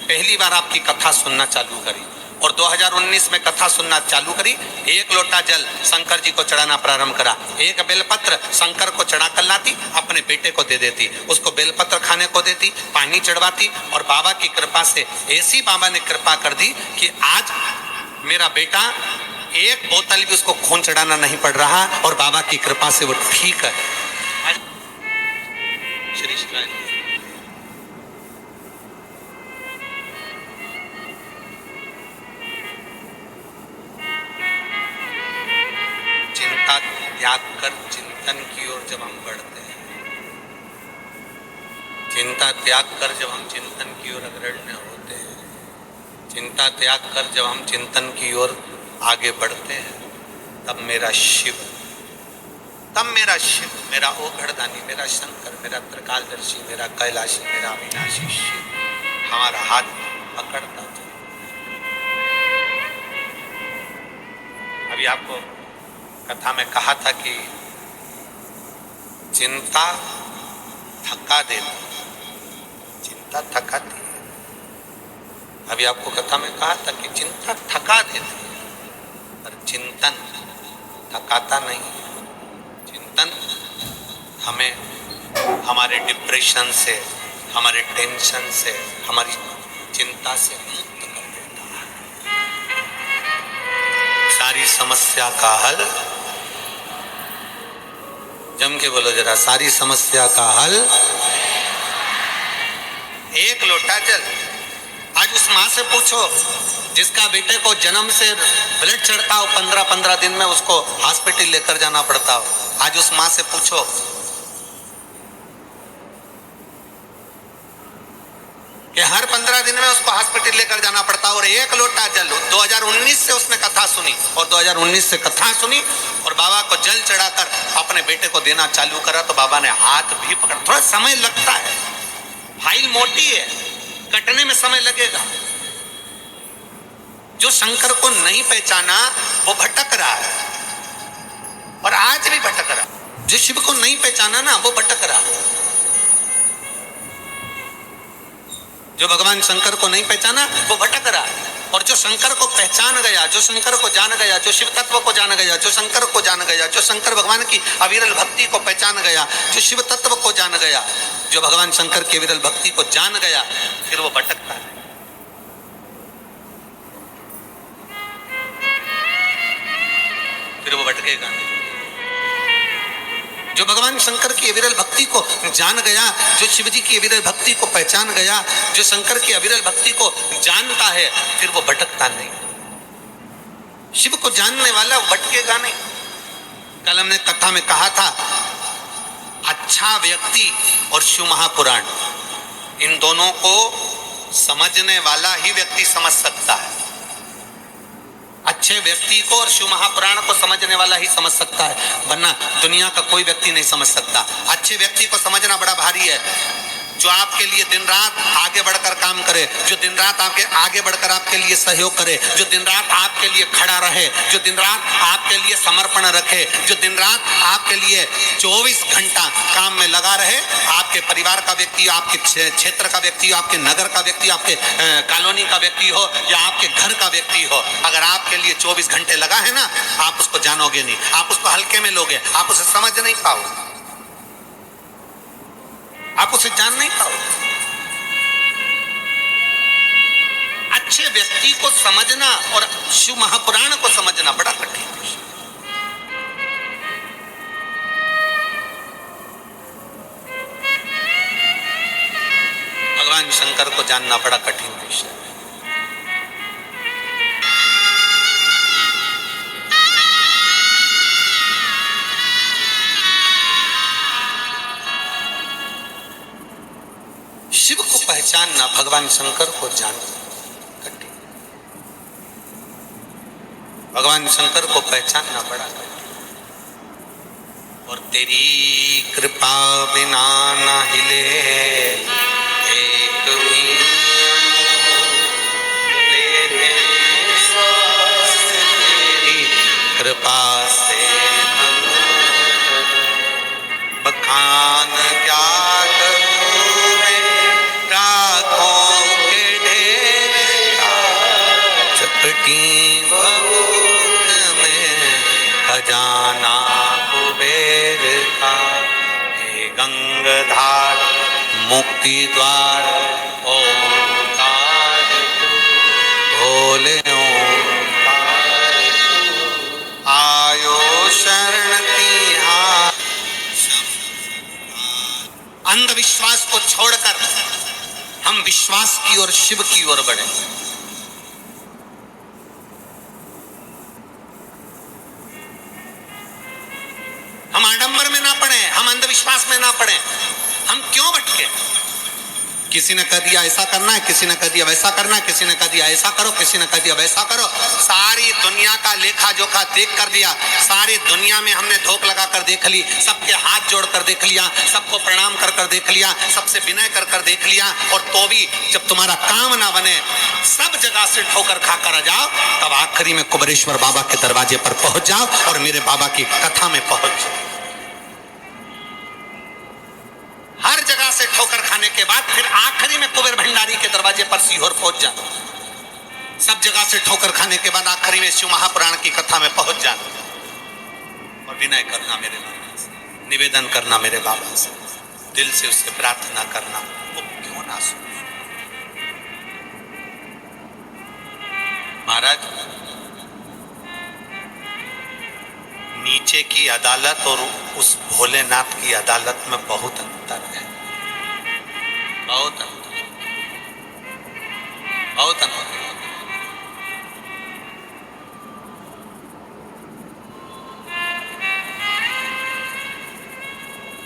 पहली बार आपकी कथा सुनना चालू करी और 2019 में कथा सुनना चालू करी। 1 लोटा जल शंकर जी को चढ़ाना प्रारंभ करा, 1 बेलपत्र शंकर को चढ़ा कर लाती, अपने बेटे को दे देती, उसको बेलपत्र खाने को देती, पानी चढ़वाती और बाबा की कृपा से ऐसी बाबा ने कृपा कर दी कि आज मेरा बेटा 1 बोतल भी उसको खून चढ़ाना नहीं पड़ रहा और बाबा की कृपा से वो ठीक है। श्री शिवाय। चिंता त्याग कर चिंतन की ओर जब हम बढ़ते हैं, चिंता त्याग कर जब हम चिंतन की ओर अग्रणी होते हैं, चिंता त्याग कर जब हम चिंतन की ओर आगे बढ़ते हैं, तब मेरा शिव, मेरा ओघड़दानी, मेरा शंकर, मेरा त्रिकालदर्शी, मेरा कैलाशी, मेरा अविनाशी शिव हमारा हाथ पकड़ता था। अभी आपको कथा में कहा था कि चिंता थका देती, चिंता थकाती है। अभी आपको कथा में कहा था कि चिंता थका देती है, पर चिंतन थकाता नहीं। चिंतन हमें हमारे डिप्रेशन से, हमारे टेंशन से, हमारी चिंता से मुक्त कर देता है। सारी समस्या का हल, जम के बोलो जरा, सारी समस्या का हल एक लोटा जल। आज उस माँ से पूछो जिसका बेटे को जन्म से ब्लड चढ़ता हो, 15-15 दिन में उसको हॉस्पिटल लेकर जाना पड़ता हो। आज उस माँ से पूछो कि हर 15 दिन में उसको हॉस्पिटल लेकर जाना पड़ता और एक लोटा जल। 2019 से उसने कथा सुनी और 2019 से कथा सुनी और बाबा को जल चढ़ाकर अपने बेटे को देना चालू करा तो बाबा ने हाथ भी पकड़ा। थोड़ा समय लगता है, फाइल मोटी है, कटने में समय लगेगा। जो शंकर को नहीं पहचाना वो भटक रहा है और आज भी भटक रहा है। जो शिव को नहीं पहचाना ना वो भटक रहा है। जो भगवान शंकर को नहीं पहचाना वो भटक रहा है। और जो शंकर को पहचान गया, जो शंकर को जान गया, जो शिव तत्व को जान गया, जो शंकर को जान गया, जो शंकर भगवान की अविरल भक्ति को पहचान गया, जो शिव तत्व को जान गया, जो भगवान शंकर की अविरल भक्ति को जान गया, फिर वो भटकता है। फिर वो भटकेगा नहीं। जो भगवान शंकर की अविरल भक्ति को जान गया, जो शिव जी की अविरल भक्ति को पहचान गया, जो शंकर की अविरल भक्ति को जानता है, फिर वो भटकता नहीं। शिव को जानने वाला भटकेगा नहीं। कल हमने कथा में कहा था, अच्छा व्यक्ति और शिव महापुराण, इन दोनों को समझने वाला ही व्यक्ति समझ सकता है। अच्छे व्यक्ति को और शिव महापुराण को समझने वाला ही समझ सकता है, वरना दुनिया का कोई व्यक्ति नहीं समझ सकता। अच्छे व्यक्ति को समझना बड़ा भारी है, जो आपके लिए दिन रात आगे बढ़कर काम करे, जो दिन रात आपके आगे बढ़कर आपके लिए सहयोग करे, जो दिन रात आपके लिए खड़ा रहे, जो दिन रात आपके लिए समर्पण रखे, जो दिन रात आपके लिए 24 घंटा काम में लगा रहे। आपके परिवार का व्यक्ति, आपके क्षेत्र का व्यक्ति, आपके नगर का व्यक्ति, आपके कॉलोनी का व्यक्ति हो या आपके घर का व्यक्ति हो, अगर आपके लिए 24 घंटे लगा है ना, आप उसको जानोगे नहीं, आप उसको हल्के में लोगे, आप उसे समझ नहीं पाओगे, आप उसे जान नहीं पाओगे। अच्छे व्यक्ति को समझना और शिव महापुराण को समझना बड़ा कठिन है। भगवान शंकर को जानना बड़ा कठिन विषय है। शिव को पहचानना, भगवान शंकर को जानना कठिन। भगवान शंकर को पहचानना बड़ा कठिन। और तेरी कृपा बिना न हिले एक भी तेरे सांस, तेरी कृपा से बखान क्या करूं मैं, राखों के ढेर चपटी भभूत में खजाना कुबेर का। हे गंगाधार मुक्ति द्वार ओंकार तू, भोले ओंकार तू, आयो शरण तिहार। अंधविश्वास को छोड़कर हम विश्वास की ओर, शिव की ओर बढ़े। हम आडंबर में ना पड़े, हम अंधविश्वास में ना पड़े। हम क्यों भटके? किसी ने कह दिया ऐसा करना है, किसी ने कह दिया वैसा करना है, किसी ने कह दिया ऐसा करो, किसी ने कह दिया वैसा करो। सारी दुनिया का लेखा जोखा देख कर दिया, सारी दुनिया में हमने धोख लगा कर देख ली, सबके हाथ जोड़ कर देख लिया, सबको प्रणाम कर कर देख लिया, सबसे विनय कर कर देख लिया, और तो भी जब तुम्हारा काम ना बने, सब जगह से ठोकर खाकर आ जाओ, तब आखिरी में कुबेरेश्वर बाबा के दरवाजे पर पहुंच जाओ और मेरे बाबा की कथा में पहुंच जाओ। हर जगह से ठोकर खाने के बाद फिर आखिरी में कुबेर भंडारी के दरवाजे पर सीहोर पहुंच जाना। सब जगह से ठोकर खाने के बाद आखिरी में शिव महापुराण की कथा में पहुंच जाना और विनय करना मेरे बाबा से, निवेदन करना मेरे बाबा से, दिल से उससे प्रार्थना करना, वो क्यों ना सुने। महाराज, नीचे की अदालत और उस भोलेनाथ की अदालत में बहुत अंतर है, बहुत अंतर, बहुत अंतर।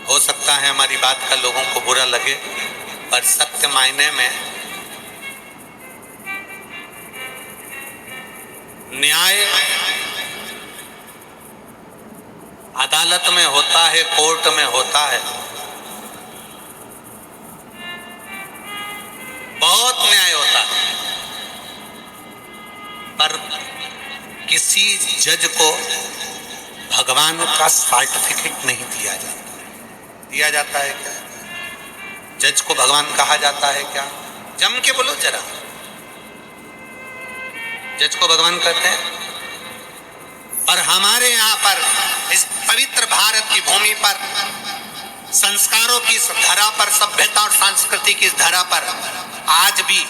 हो सकता है हमारी बात का लोगों को बुरा लगे, पर सत्य मायने में न्याय अदालत में होता है, कोर्ट में होता है, बहुत न्याय होता है, पर किसी जज को भगवान का सर्टिफिकेट नहीं दिया जाता। दिया जाता है क्या? जज को भगवान कहा जाता है क्या? जम के बोलो जरा, जज को भगवान कहते हैं? और हमारे यहाँ पर इस पवित्र भारत की भूमि पर, संस्कारों की इस धरा पर, सभ्यता और संस्कृति की इस धरा पर आज भी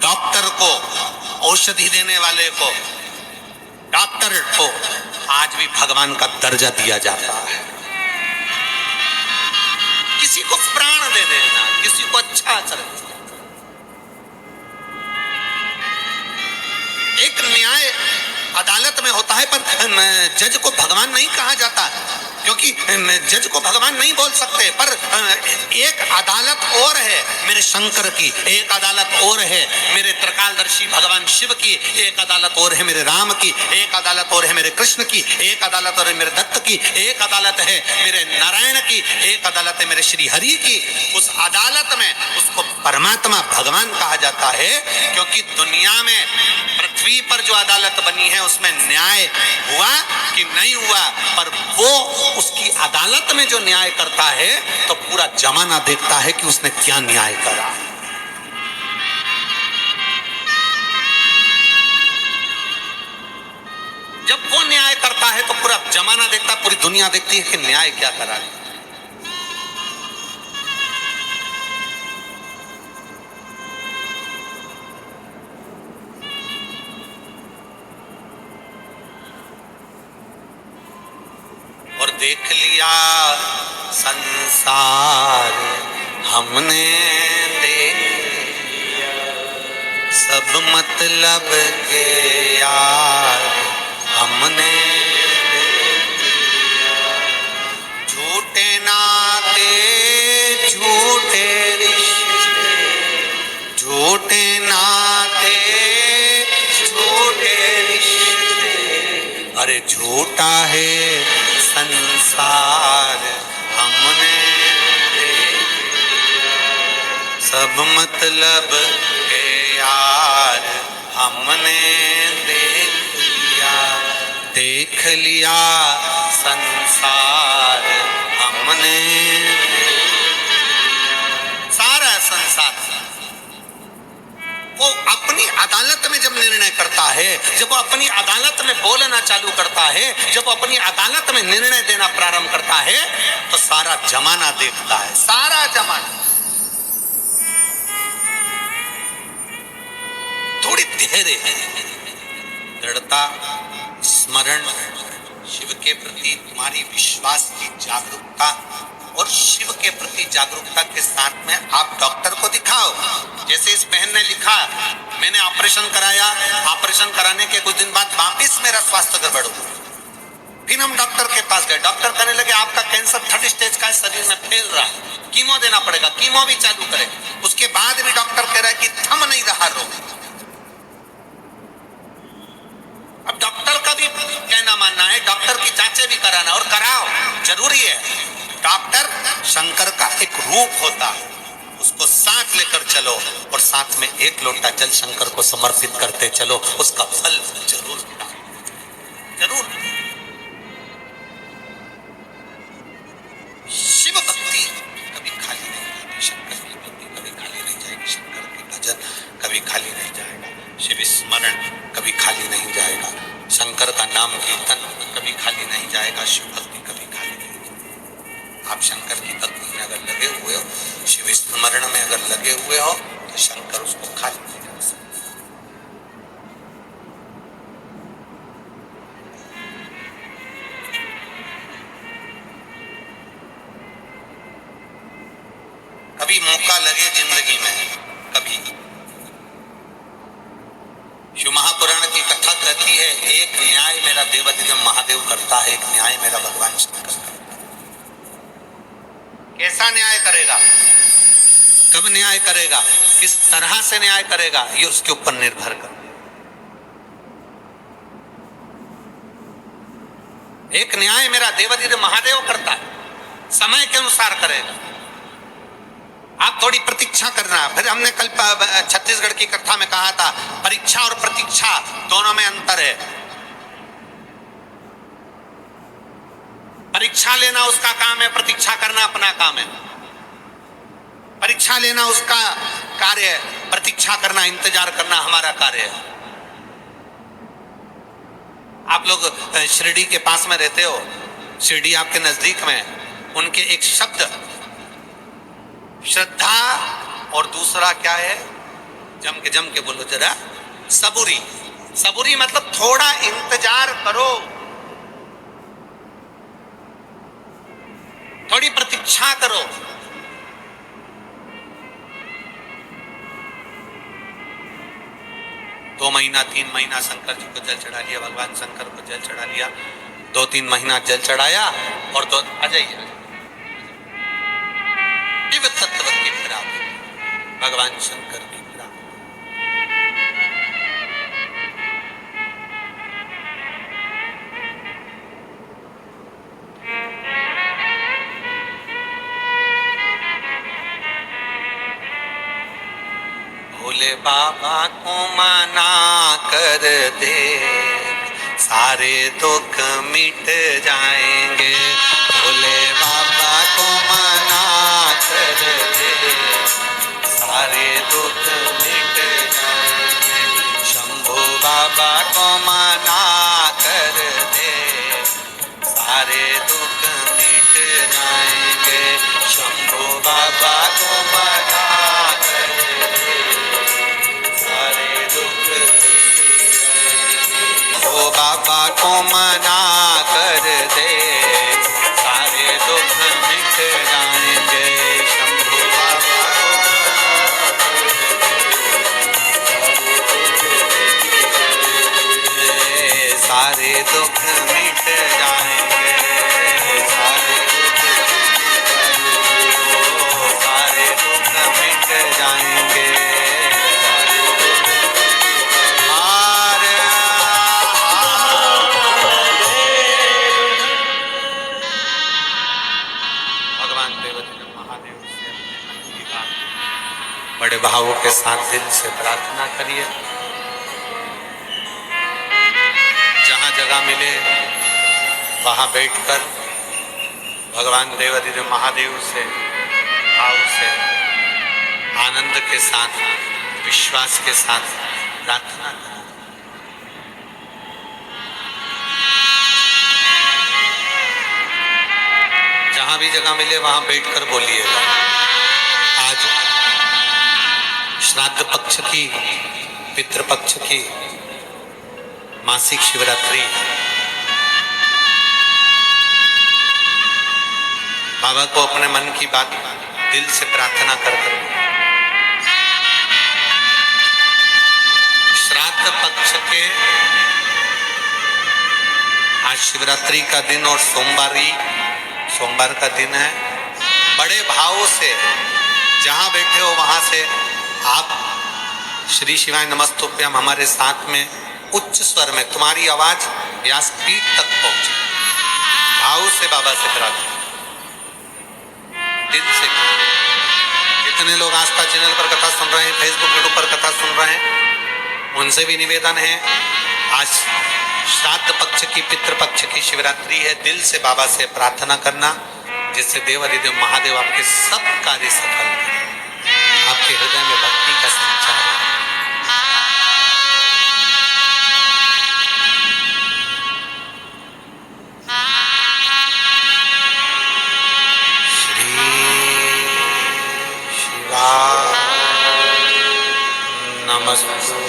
डॉक्टर को, औषधि देने वाले को, डॉक्टर को आज भी भगवान का दर्जा दिया जाता है। किसी को प्राण दे देना, किसी को अच्छा आचरण, एक न्याय अदालत में होता है, पर जज को भगवान नहीं कहा जाता, क्योंकि जज को भगवान नहीं बोल सकते। पर एक अदालत और है मेरे शंकर की, एक अदालत और है मेरे त्रिकालदर्शी भगवान शिव की, एक अदालत और है मेरे राम की, एक अदालत और है मेरे कृष्ण की, एक अदालत और है मेरे दत्त की, एक अदालत है मेरे नारायण की, एक अदालत है मेरे श्री हरि की। उस अदालत में उसको परमात्मा भगवान कहा जाता है, क्योंकि दुनिया में पृथ्वी पर जो अदालत बनी है उसमें न्याय हुआ कि नहीं हुआ, पर वो उसकी अदालत में जो न्याय करता है तो पूरा जमाना देखता है कि उसने क्या न्याय करा। जब वो न्याय करता है तो पूरा जमाना देखता, पूरी दुनिया देखती है कि न्याय क्या करा है। और देख लिया संसार हमने, देख लिया सब मतलब के यार हमने, देख लिया झूठे नाते झूठे रिश्ते, झूठे नाते झूठे रिश्ते, अरे झूठा है संसार हमने देख लिया सब मतलब के यार हमने देख लिया, देख लिया संसार हमने, सारा संसार वो अपनी अदालत में जब निर्णय करता है, जब वो अपनी अदालत में बोलना चालू करता है, जब वो अपनी अदालत में निर्णय देना प्रारंभ करता है, तो सारा जमाना देखता है, सारा जमाना। थोड़ी धैर्य, दृढ़ता, स्मरण, शिव के प्रति तुम्हारी विश्वास की जागरूकता और शिव के प्रति जागरूकता के साथ में आप डॉक्टर को दिखाओ। जैसे इस बहन ने लिखा, मैंने ऑपरेशन कराया, ऑपरेशन कराने के कुछ दिन बाद वापस मेरा स्वास्थ्य गड़बड़ हुआ, फिर हम डॉक्टर के पास गए, डॉक्टर कहने लगे आपका कैंसर 3rd स्टेज का शरीर में फैल रहा है, कीमो देना पड़ेगा, कीमो भी चालू करे, उसके बाद भी डॉक्टर कह रहा है कि थम नहीं रहा रोग। अब डॉक्टर का भी कहना मानना है, डॉक्टर की जांचें भी कराना, और कराओ, जरूरी है। डॉक्टर शंकर का एक रूप होता है, उसको साथ लेकर चलो और साथ में एक लोटा जल शंकर को समर्पित करते चलो, उसका फल जरूर जरूर। शिव भक्ति कभी खाली नहीं जाती, शंकर की भक्ति कभी खाली नहीं जाएगी, शंकर की भजन कभी खाली नहीं जाएगा, शिव स्मरण कभी खाली नहीं जाएगा, शंकर का नाम कीर्तन कभी खाली नहीं जाएगा, शिव भक्ति कभी खाली नहीं जाएगी। आप शंकर की भक्ति में अगर लगे हुए हो, शिव स्मरण में अगर लगे हुए हो, तो शंकर उसको खाली नहीं जा सकता। कभी मौका लगे जिंदगी में, कभी शिव महापुराण की कथा कहती है, एक न्याय मेरा देवाधिदेव महादेव करता है, एक न्याय मेरा भगवान शंकर करता है। कैसा न्याय करेगा, कब न्याय करेगा, किस तरह से न्याय करेगा, ये उसके ऊपर निर्भर कर। एक न्याय मेरा देवाधिदेव महादेव करता है, समय के अनुसार करेगा। आप थोड़ी प्रतीक्षा करना। फिर हमने कल छत्तीसगढ़ की कथा में कहा था, परीक्षा और प्रतीक्षा दोनों में अंतर है। परीक्षा लेना उसका काम है, प्रतीक्षा करना अपना काम है। परीक्षा लेना उसका कार्य है, प्रतीक्षा करना, इंतजार करना हमारा कार्य है। आप लोग शिरडी के पास में रहते हो, शिरडी आपके नजदीक में, उनके एक शब्द श्रद्धा और दूसरा क्या है, जम के बोलो जरा, सबूरी। सबूरी मतलब थोड़ा इंतजार करो, थोड़ी प्रतीक्षा करो। दो महीना 3 महीना शंकर जी को जल चढ़ा लिया, भगवान शंकर को जल चढ़ा लिया, 2-3 महीना जल चढ़ाया और तो आ जाइए शिव तत्व की प्राप्ति, भगवान शंकर की प्राप्ति। भोले बाबा को मना कर दे, सारे दुख मिट जाएंगे। भोले बाबा को मना कर दे, सारे दुख मिट जाएंगे। शंभू बाबा को मना कर दे, सारे दुख मिट जाएंगे। शंभू बाबा को मना कर दे, सारे दुख ओ बाबा को मना कर दे, सारे दुख मिट जाएंगे। शंभू बाबा सारे दुख मिट जाएंगे, सारे दुख मिट जाएंगे। बड़े भावों के साथ दिल से प्रार्थना करिए, जहां जगह मिले वहां बैठकर भगवान देवाधिदेव महादेव से भाव से, आनंद के साथ, विश्वास के साथ प्रार्थना करें। जहां भी जगह मिले वहां बैठकर बोलिएगा। आज श्राद्ध पक्ष की, पितृपक्ष की मासिक शिवरात्रि, बाबा को अपने मन की बात दिल से प्रार्थना कर श्राद्ध पक्ष के आज शिवरात्रि का दिन और सोमवार का दिन है। बड़े भाव से जहां बैठे हो वहां से आप श्री शिवाय नमस्तुभ्यम हमारे साथ में उच्च स्वर में तुम्हारी आवाज व्यासपीठ तक पहुंचे, भाव से बाबा से प्रार्थना, दिल से। जितने लोग आस्था चैनल पर कथा सुन रहे हैं, फेसबुक यूट्यूब पर कथा सुन रहे हैं, उनसे भी निवेदन है, आज श्राद्ध पक्ष की पितृ पक्ष की शिवरात्रि है, दिल से बाबा से प्रार्थना करना जिससे देवाधिदेव महादेव आपके सब कार्य सफल करें, आपके हृदय में भक्ति का संचार हो। श्री शिवाय नमस्तुभ्यं।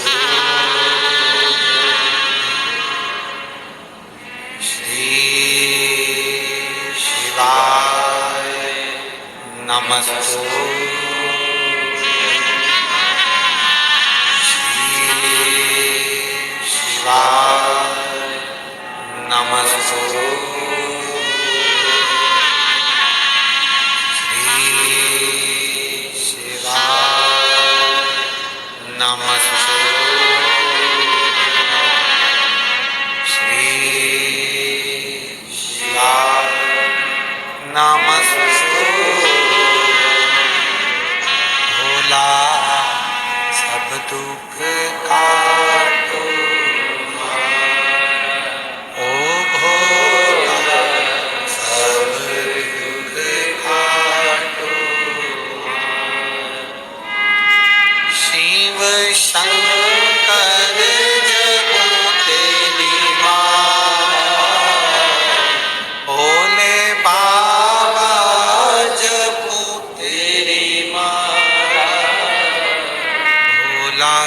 नमस्तुभ्यं। श्री शिवाय नमस्तुभ्यं। श्री शिवाय नमस्तुभ्यं। श्री शिवाय नमस्तुभ्यं। सब दुख काटो ओ भोला, सब दुख काटो। शिव शंकर जपो तेरी माला, भोले बाबा जपो तेरी माला,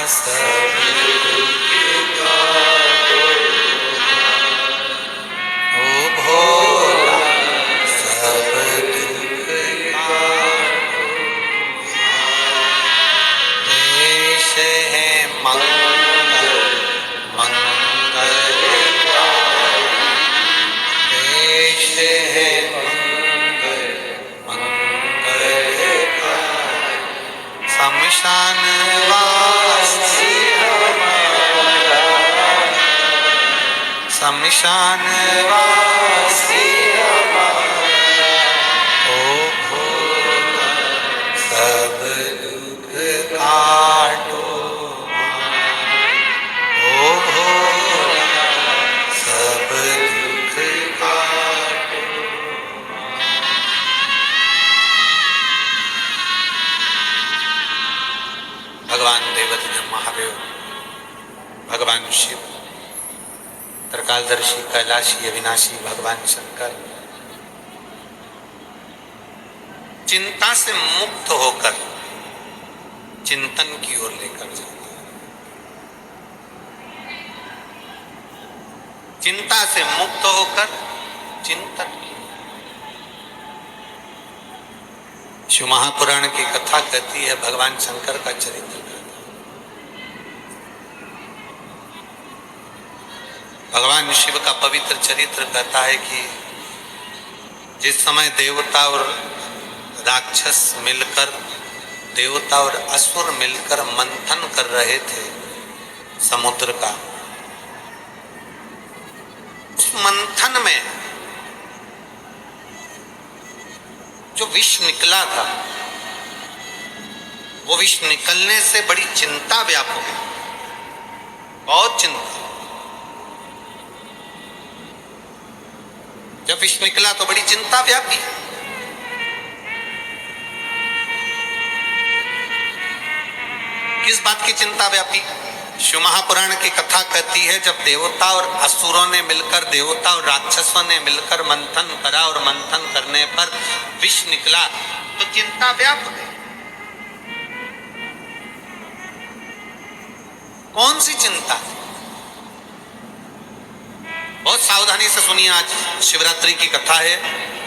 सब दुख काटो ओ भोला, सब दुख काटो। देश है मंगल मंगलकारी, देश है मंगल मंगलकारी, शमशान शमशान वासी ओ भोला, सब दुख काटो ओ भोला, सब दुख काटो। भगवान देवाधिदेव महादेव, भगवान शिव, त्रिकालदर्शी कैलाशी अविनाशी भगवान शंकर चिंता से मुक्त होकर चिंतन की ओर लेकर जाते हैं। चिंता से मुक्त होकर चिंतन की। शिव महापुराण की कथा कहती है भगवान शंकर का चरित्र। भगवान शिव का पवित्र चरित्र कहता है कि जिस समय देवता और राक्षस मिलकर, देवता और असुर मिलकर मंथन कर रहे थे समुद्र का, उस मंथन में जो विष निकला था, वो विष निकलने से बड़ी चिंता व्याप्त हुई, बहुत चिंता। जब विष निकला तो बड़ी चिंता व्यापी। किस बात की चिंता व्यापी? शिव महापुराण की कथा कहती है जब देवता और असुरों ने मिलकर, देवता और राक्षसों ने मिलकर मंथन करा और मंथन करने पर विष निकला तो चिंता व्याप्त गई। कौन सी चिंता? बहुत सावधानी से सुनिए, आज शिवरात्रि की कथा है।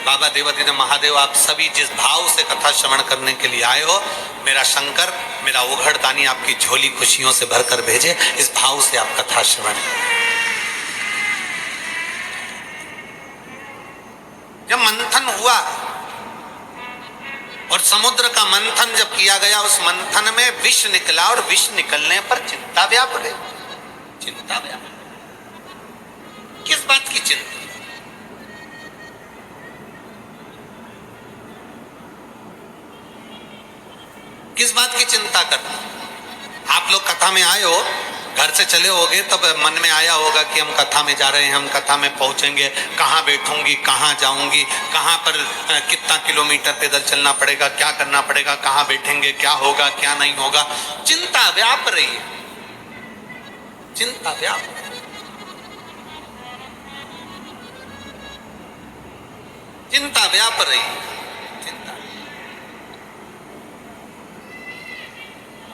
बाबा देवाधिदेव महादेव आप सभी जिस भाव से कथा श्रवण करने के लिए आए हो, मेरा शंकर, मेरा उघड़ दानी आपकी झोली खुशियों से भरकर भेजे, इस भाव से आप कथा श्रवण। जब मंथन हुआ और समुद्र का मंथन जब किया गया, उस मंथन में विष निकला और विष निकलने पर चिंता व्याप गई। चिंता व्याप, किस बात की चिंता? किस बात की चिंता करना? आप लोग कथा में आए हो, घर से चले होगे, तब मन में आया होगा कि हम कथा में जा रहे हैं, हम कथा में पहुंचेंगे, कहाँ बैठूंगी, कहाँ जाऊंगी, कहाँ पर कितना किलोमीटर पैदल चलना पड़ेगा, क्या करना पड़ेगा, कहाँ बैठेंगे, क्या होगा, क्या नहीं होगा। चिंता व्याप रही है, चिंता व्याप। चिंता व्याप रही है, चिंता।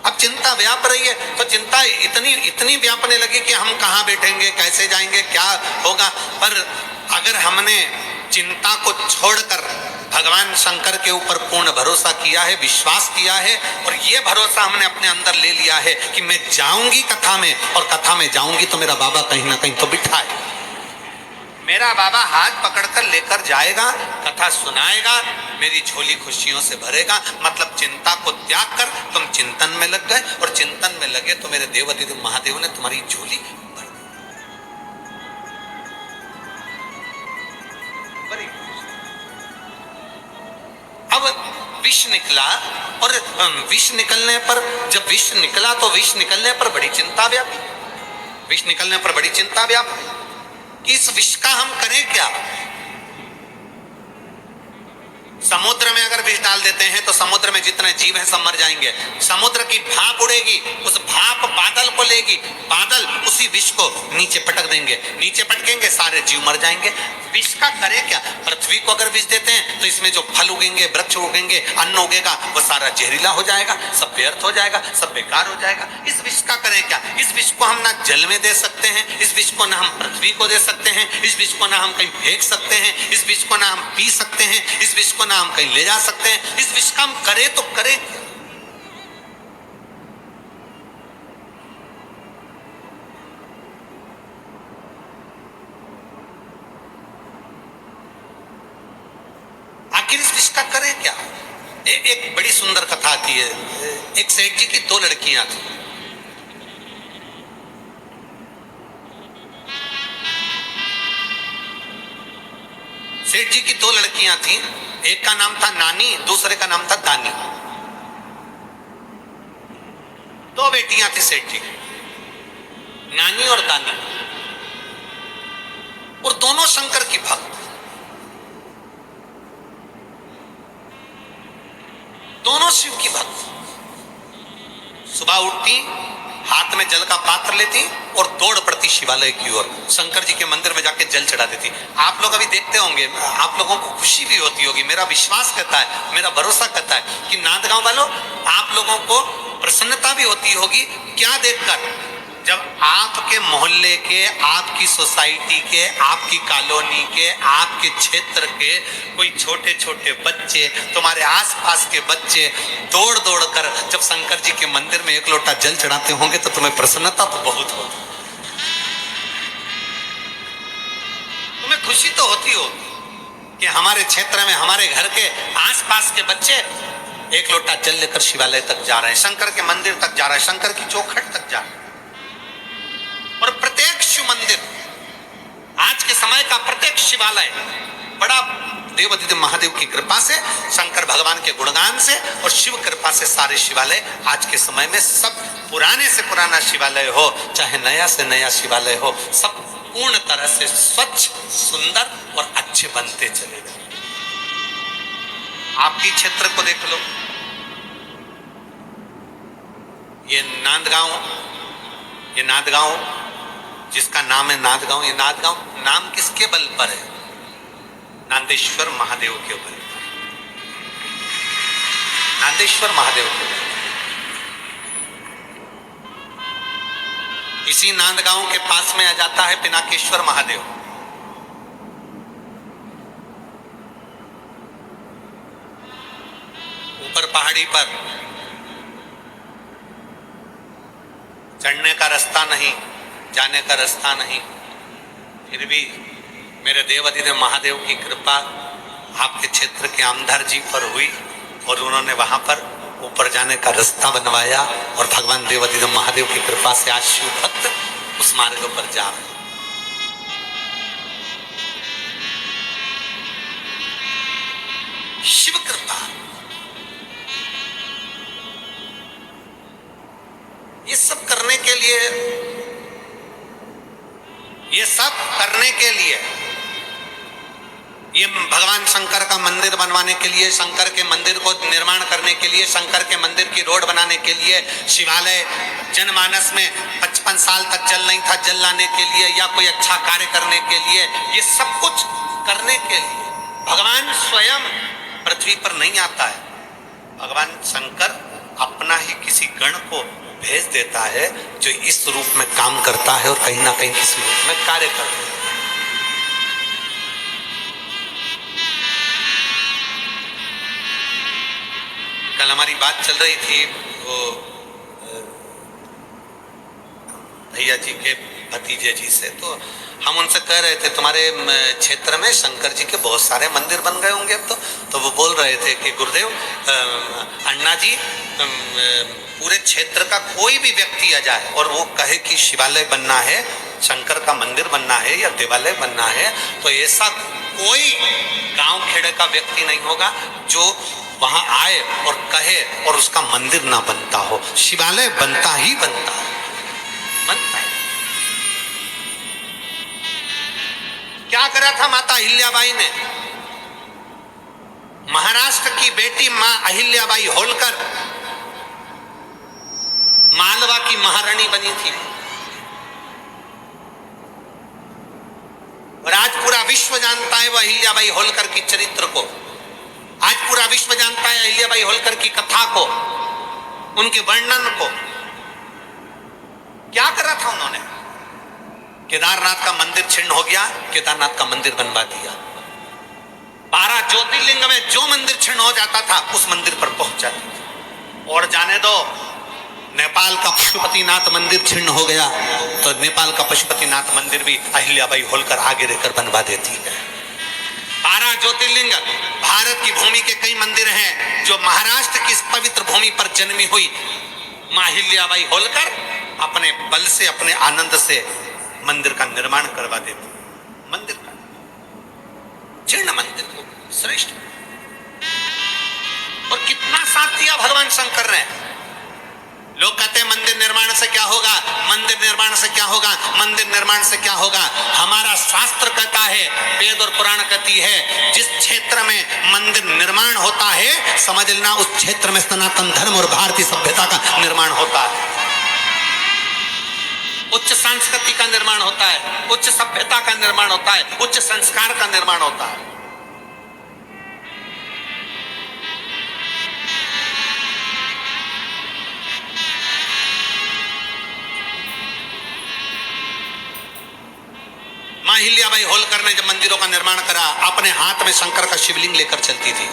अब चिंता व्याप रही है तो चिंता इतनी व्यापने लगी कि हम कहाँ बैठेंगे, कैसे जाएंगे, क्या होगा। पर अगर हमने चिंता को छोड़कर भगवान शंकर के ऊपर पूर्ण भरोसा किया है, विश्वास किया है, और ये भरोसा हमने अपने अंदर ले लिया है कि मैं जाऊंगी कथा में, और कथा में जाऊंगी तो मेरा बाबा कहीं ना कहीं तो बिठाए, मेरा बाबा हाथ पकड़कर लेकर जाएगा, कथा सुनाएगा, मेरी झोली खुशियों से भरेगा। मतलब चिंता को त्याग कर तुम चिंतन में लग गए, और चिंतन में लगे तो मेरे देवाधिदेव महादेव ने तुम्हारी झोली भर दी। अब विष निकला, और विष निकलने पर, जब विष निकला तो विष निकलने पर बड़ी चिंता व्यापी। विष निकलने पर बड़ी चिंता व्यापी कि इस विष का हम करें क्या। समुद्र में अगर विष डाल देते हैं तो समुद्र में जितने जीव हैं सब मर जाएंगे। समुद्र की भाप उड़ेगी, उस भाप बादल को लेगी, बादल उसी विष को नीचे पटक देंगे, नीचे पटकेंगे, सारे जीव मर जाएंगे। विष का करे क्या? पृथ्वी को अगर विष देते हैं तो इसमें जो फल उगेंगे, वृक्ष उगेंगे, अन्न उगेगा, वो सारा जहरीला हो जाएगा, सब व्यर्थ हो जाएगा, सब बेकार हो जाएगा। इस विष का करें क्या? इस विष को हम ना जल में दे सकते हैं, इस विष को ना हम पृथ्वी को दे सकते हैं, इस विष को ना हम कहीं फेंक सकते हैं, इस विष को ना हम पी सकते हैं, इस विष को ना हम कहीं ले जा सकते हैं। इस विष का हम करें तो करें क्या? आखिर इस विष का करें क्या? एक बड़ी सुंदर कथा आती है। एक सेठ जी की दो लड़कियां थी। सेठ जी की दो लड़कियां थी, एक का नाम था नानी, दूसरे का नाम था दानी। दो बेटियां थी सेठ जी, नानी और दानी, और दोनों शंकर की भक्त। दोनों शिव की भक्त। सुबह उठती, हाथ में जल का पात्र लेती और दौड़ पड़ती शिवालय की ओर, शंकर जी के मंदिर में जाके जल चढ़ा देती। आप लोग अभी देखते होंगे, आप लोगों को खुशी भी होती होगी, मेरा विश्वास करता है, मेरा भरोसा करता है कि नांदगांव वालों, आप लोगों को प्रसन्नता भी होती होगी। क्या देखकर? जब आपके मोहल्ले के, आपकी सोसाइटी के, आपकी कॉलोनी के, आपके क्षेत्र के कोई छोटे छोटे बच्चे, तुम्हारे आसपास के बच्चे दौड़ दौड़ कर जब शंकर जी के मंदिर में एक लोटा जल चढ़ाते होंगे तो तुम्हें प्रसन्नता तो बहुत होती, तुम्हें खुशी तो होती होगी कि हमारे क्षेत्र में, हमारे घर के आसपास के बच्चे एक लोटा जल लेकर शिवालय तक जा रहे हैं, शंकर के मंदिर तक जा रहे हैं, शंकर की चौखट तक जा रहे हैं। और प्रत्येक शिव मंदिर, आज के समय का प्रत्येक शिवालय बड़ा देवाधिदेव महादेव की कृपा से, शंकर भगवान के गुणगान से और शिव कृपा से सारे शिवालय आज के समय में सब पुराने से पुराना शिवालय हो, चाहे नया से नया शिवालय हो, सब पूर्ण तरह से स्वच्छ, सुंदर और अच्छे बनते चले गए। आपकी क्षेत्र को देख लो, ये नांदगांव जिसका नाम है नांदगांव, ये नांदगांव नाम किसके बल पर है? नांदेश्वर महादेव के बल पर। नांदेश्वर महादेव के बल। इसी नांदगांव के पास में आ जाता है पिनाकेश्वर महादेव। ऊपर पहाड़ी पर चढ़ने का रास्ता नहीं, जाने का रास्ता नहीं, फिर भी मेरे देवाधिदेव महादेव की कृपा आपके क्षेत्र के आमदार जी पर हुई और उन्होंने वहां पर ऊपर जाने का रास्ता बनवाया और भगवान देवाधिदेव महादेव की कृपा से आज शिव भक्त उस मार्ग पर जा रहे हैं। शिव कृपा। ये सब करने के लिए, ये सब करने के लिए, ये भगवान शंकर का मंदिर बनवाने के लिए, शंकर के मंदिर को निर्माण करने के लिए, शंकर के मंदिर की रोड बनाने के लिए, शिवालय जनमानस में 55 साल तक जल नहीं था, जल लाने के लिए या कोई अच्छा कार्य करने के लिए, ये सब कुछ करने के लिए भगवान स्वयं पृथ्वी पर नहीं आता है। भगवान शंकर अपना ही किसी गण को भेज देता है जो इस रूप में काम करता है और कहीं ना कहीं किसी रूप में कार्य करता है। कल हमारी बात चल रही थी वो भैया जी के भतीजे जी से, तो हम उनसे कह रहे थे तुम्हारे क्षेत्र में शंकर जी के बहुत सारे मंदिर बन गए होंगे अब तो वो बोल रहे थे कि गुरुदेव अन्ना जी पूरे क्षेत्र का कोई भी व्यक्ति आ जाए और वो कहे कि शिवालय बनना है, शंकर का मंदिर बनना है या देवालय बनना है, तो ऐसा कोई गांव खेड़े का व्यक्ति नहीं होगा जो वहां आए और कहे और उसका मंदिर ना बनता हो। शिवालय बनता ही बनता है, बनता है। क्या करा था माता अहिल्याबाई ने? महाराष्ट्र की बेटी मां अहिल्याबाई होलकर मालवा की महारानी बनी थी और आज पूरा विश्व जानता है वो अहिल्याबाई होलकर की चरित्र को। आज पूरा विश्व जानता है अहिल्याबाई होलकर की कथा को, उनके वर्णन को। क्या करा था उन्होंने? केदारनाथ का मंदिर छिन्न हो गया, केदारनाथ का मंदिर बनवा दिया। 12 ज्योतिर्लिंग में जो मंदिर छिन्न हो जाता था उस मंदिर पर पहुंच जाती थी। और जाने दो, नेपाल का पशुपतिनाथ मंदिर छिन्न हो गया तो नेपाल का पशुपतिनाथ मंदिर भी अहिल्याबाई होलकर आगे रहकर बनवा देती है। 12 ज्योतिर्लिंग, भारत की भूमि के कई मंदिर हैं जो महाराष्ट्र की इस पवित्र भूमि पर जन्मी हुई मां अहिल्याबाई होलकर अपने बल से, अपने आनंद से मंदिर का निर्माण करवा देती। मंदिर का जीर्ण मंदिर को श्रेष्ठ, और कितना साथ दिया भगवान शंकर ने। लोग कहते हैं मंदिर निर्माण से क्या होगा, मंदिर निर्माण से क्या होगा, मंदिर निर्माण से क्या होगा। हमारा शास्त्र कहता है, वेद और पुराण कहती है, जिस क्षेत्र में मंदिर निर्माण होता है समझ लेना उस क्षेत्र में सनातन धर्म और भारतीय सभ्यता का निर्माण होता है। उच्च संस्कृति का निर्माण होता है, उच्च सभ्यता का निर्माण होता है, उच्च संस्कार का निर्माण होता है। मां अहिल्याबाई होलकर ने जब मंदिरों का निर्माण करा, अपने हाथ में शंकर का शिवलिंग लेकर चलती थी।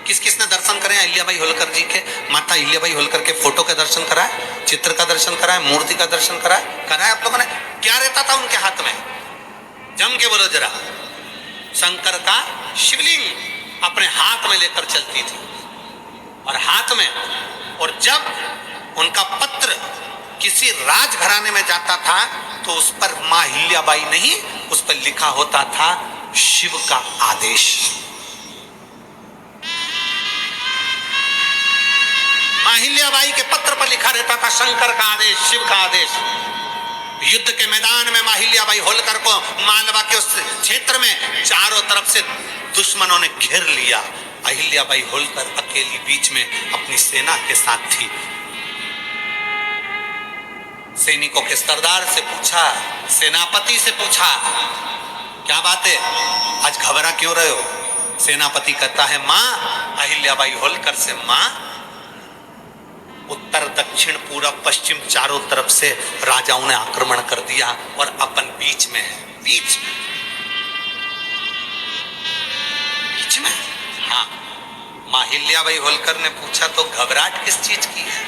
किस किसने दर्शन करे अहिल्याबाई होलकर जी के? माता अहिल्याबाई होलकर के फोटो का दर्शन कराए, चित्र का दर्शन कराए, मूर्ति का दर्शन कराए आप लोगों ने? क्या रहता था उनके हाथ में? जम के बोलो जरा। शंकर का शिवलिंग अपने हाथ में लेकर चलती थी और हाथ में, और जब उनका पत्र किसी राजघराने में जाता था तो उस पर मां अहिल्याबाई नहीं, उस पर लिखा होता था शिव का आदेश। मां अहिल्याबाई के पत्र पर लिखा रहता था शंकर का आदेश, शिव का आदेश। युद्ध के मैदान में मां अहिल्याबाई होलकर को मालवा के उस क्षेत्र में चारों तरफ से दुश्मनों ने घेर लिया। अहिल्याबाई होलकर अकेली बीच में अपनी सेना के साथ थी। सैनिकों के सरदार से पूछा, सेनापति से पूछा, क्या बात है, आज घबरा क्यों रहे हो? सेनापति कहता है, मां अहिल्याबाई होलकर से मां उत्तर दक्षिण पूरब पश्चिम चारों तरफ से राजाओं ने आक्रमण कर दिया और अपन बीच में है। बीच में हाँ। मां अहिल्याबाई होलकर ने पूछा, तो घबराहट किस चीज की है,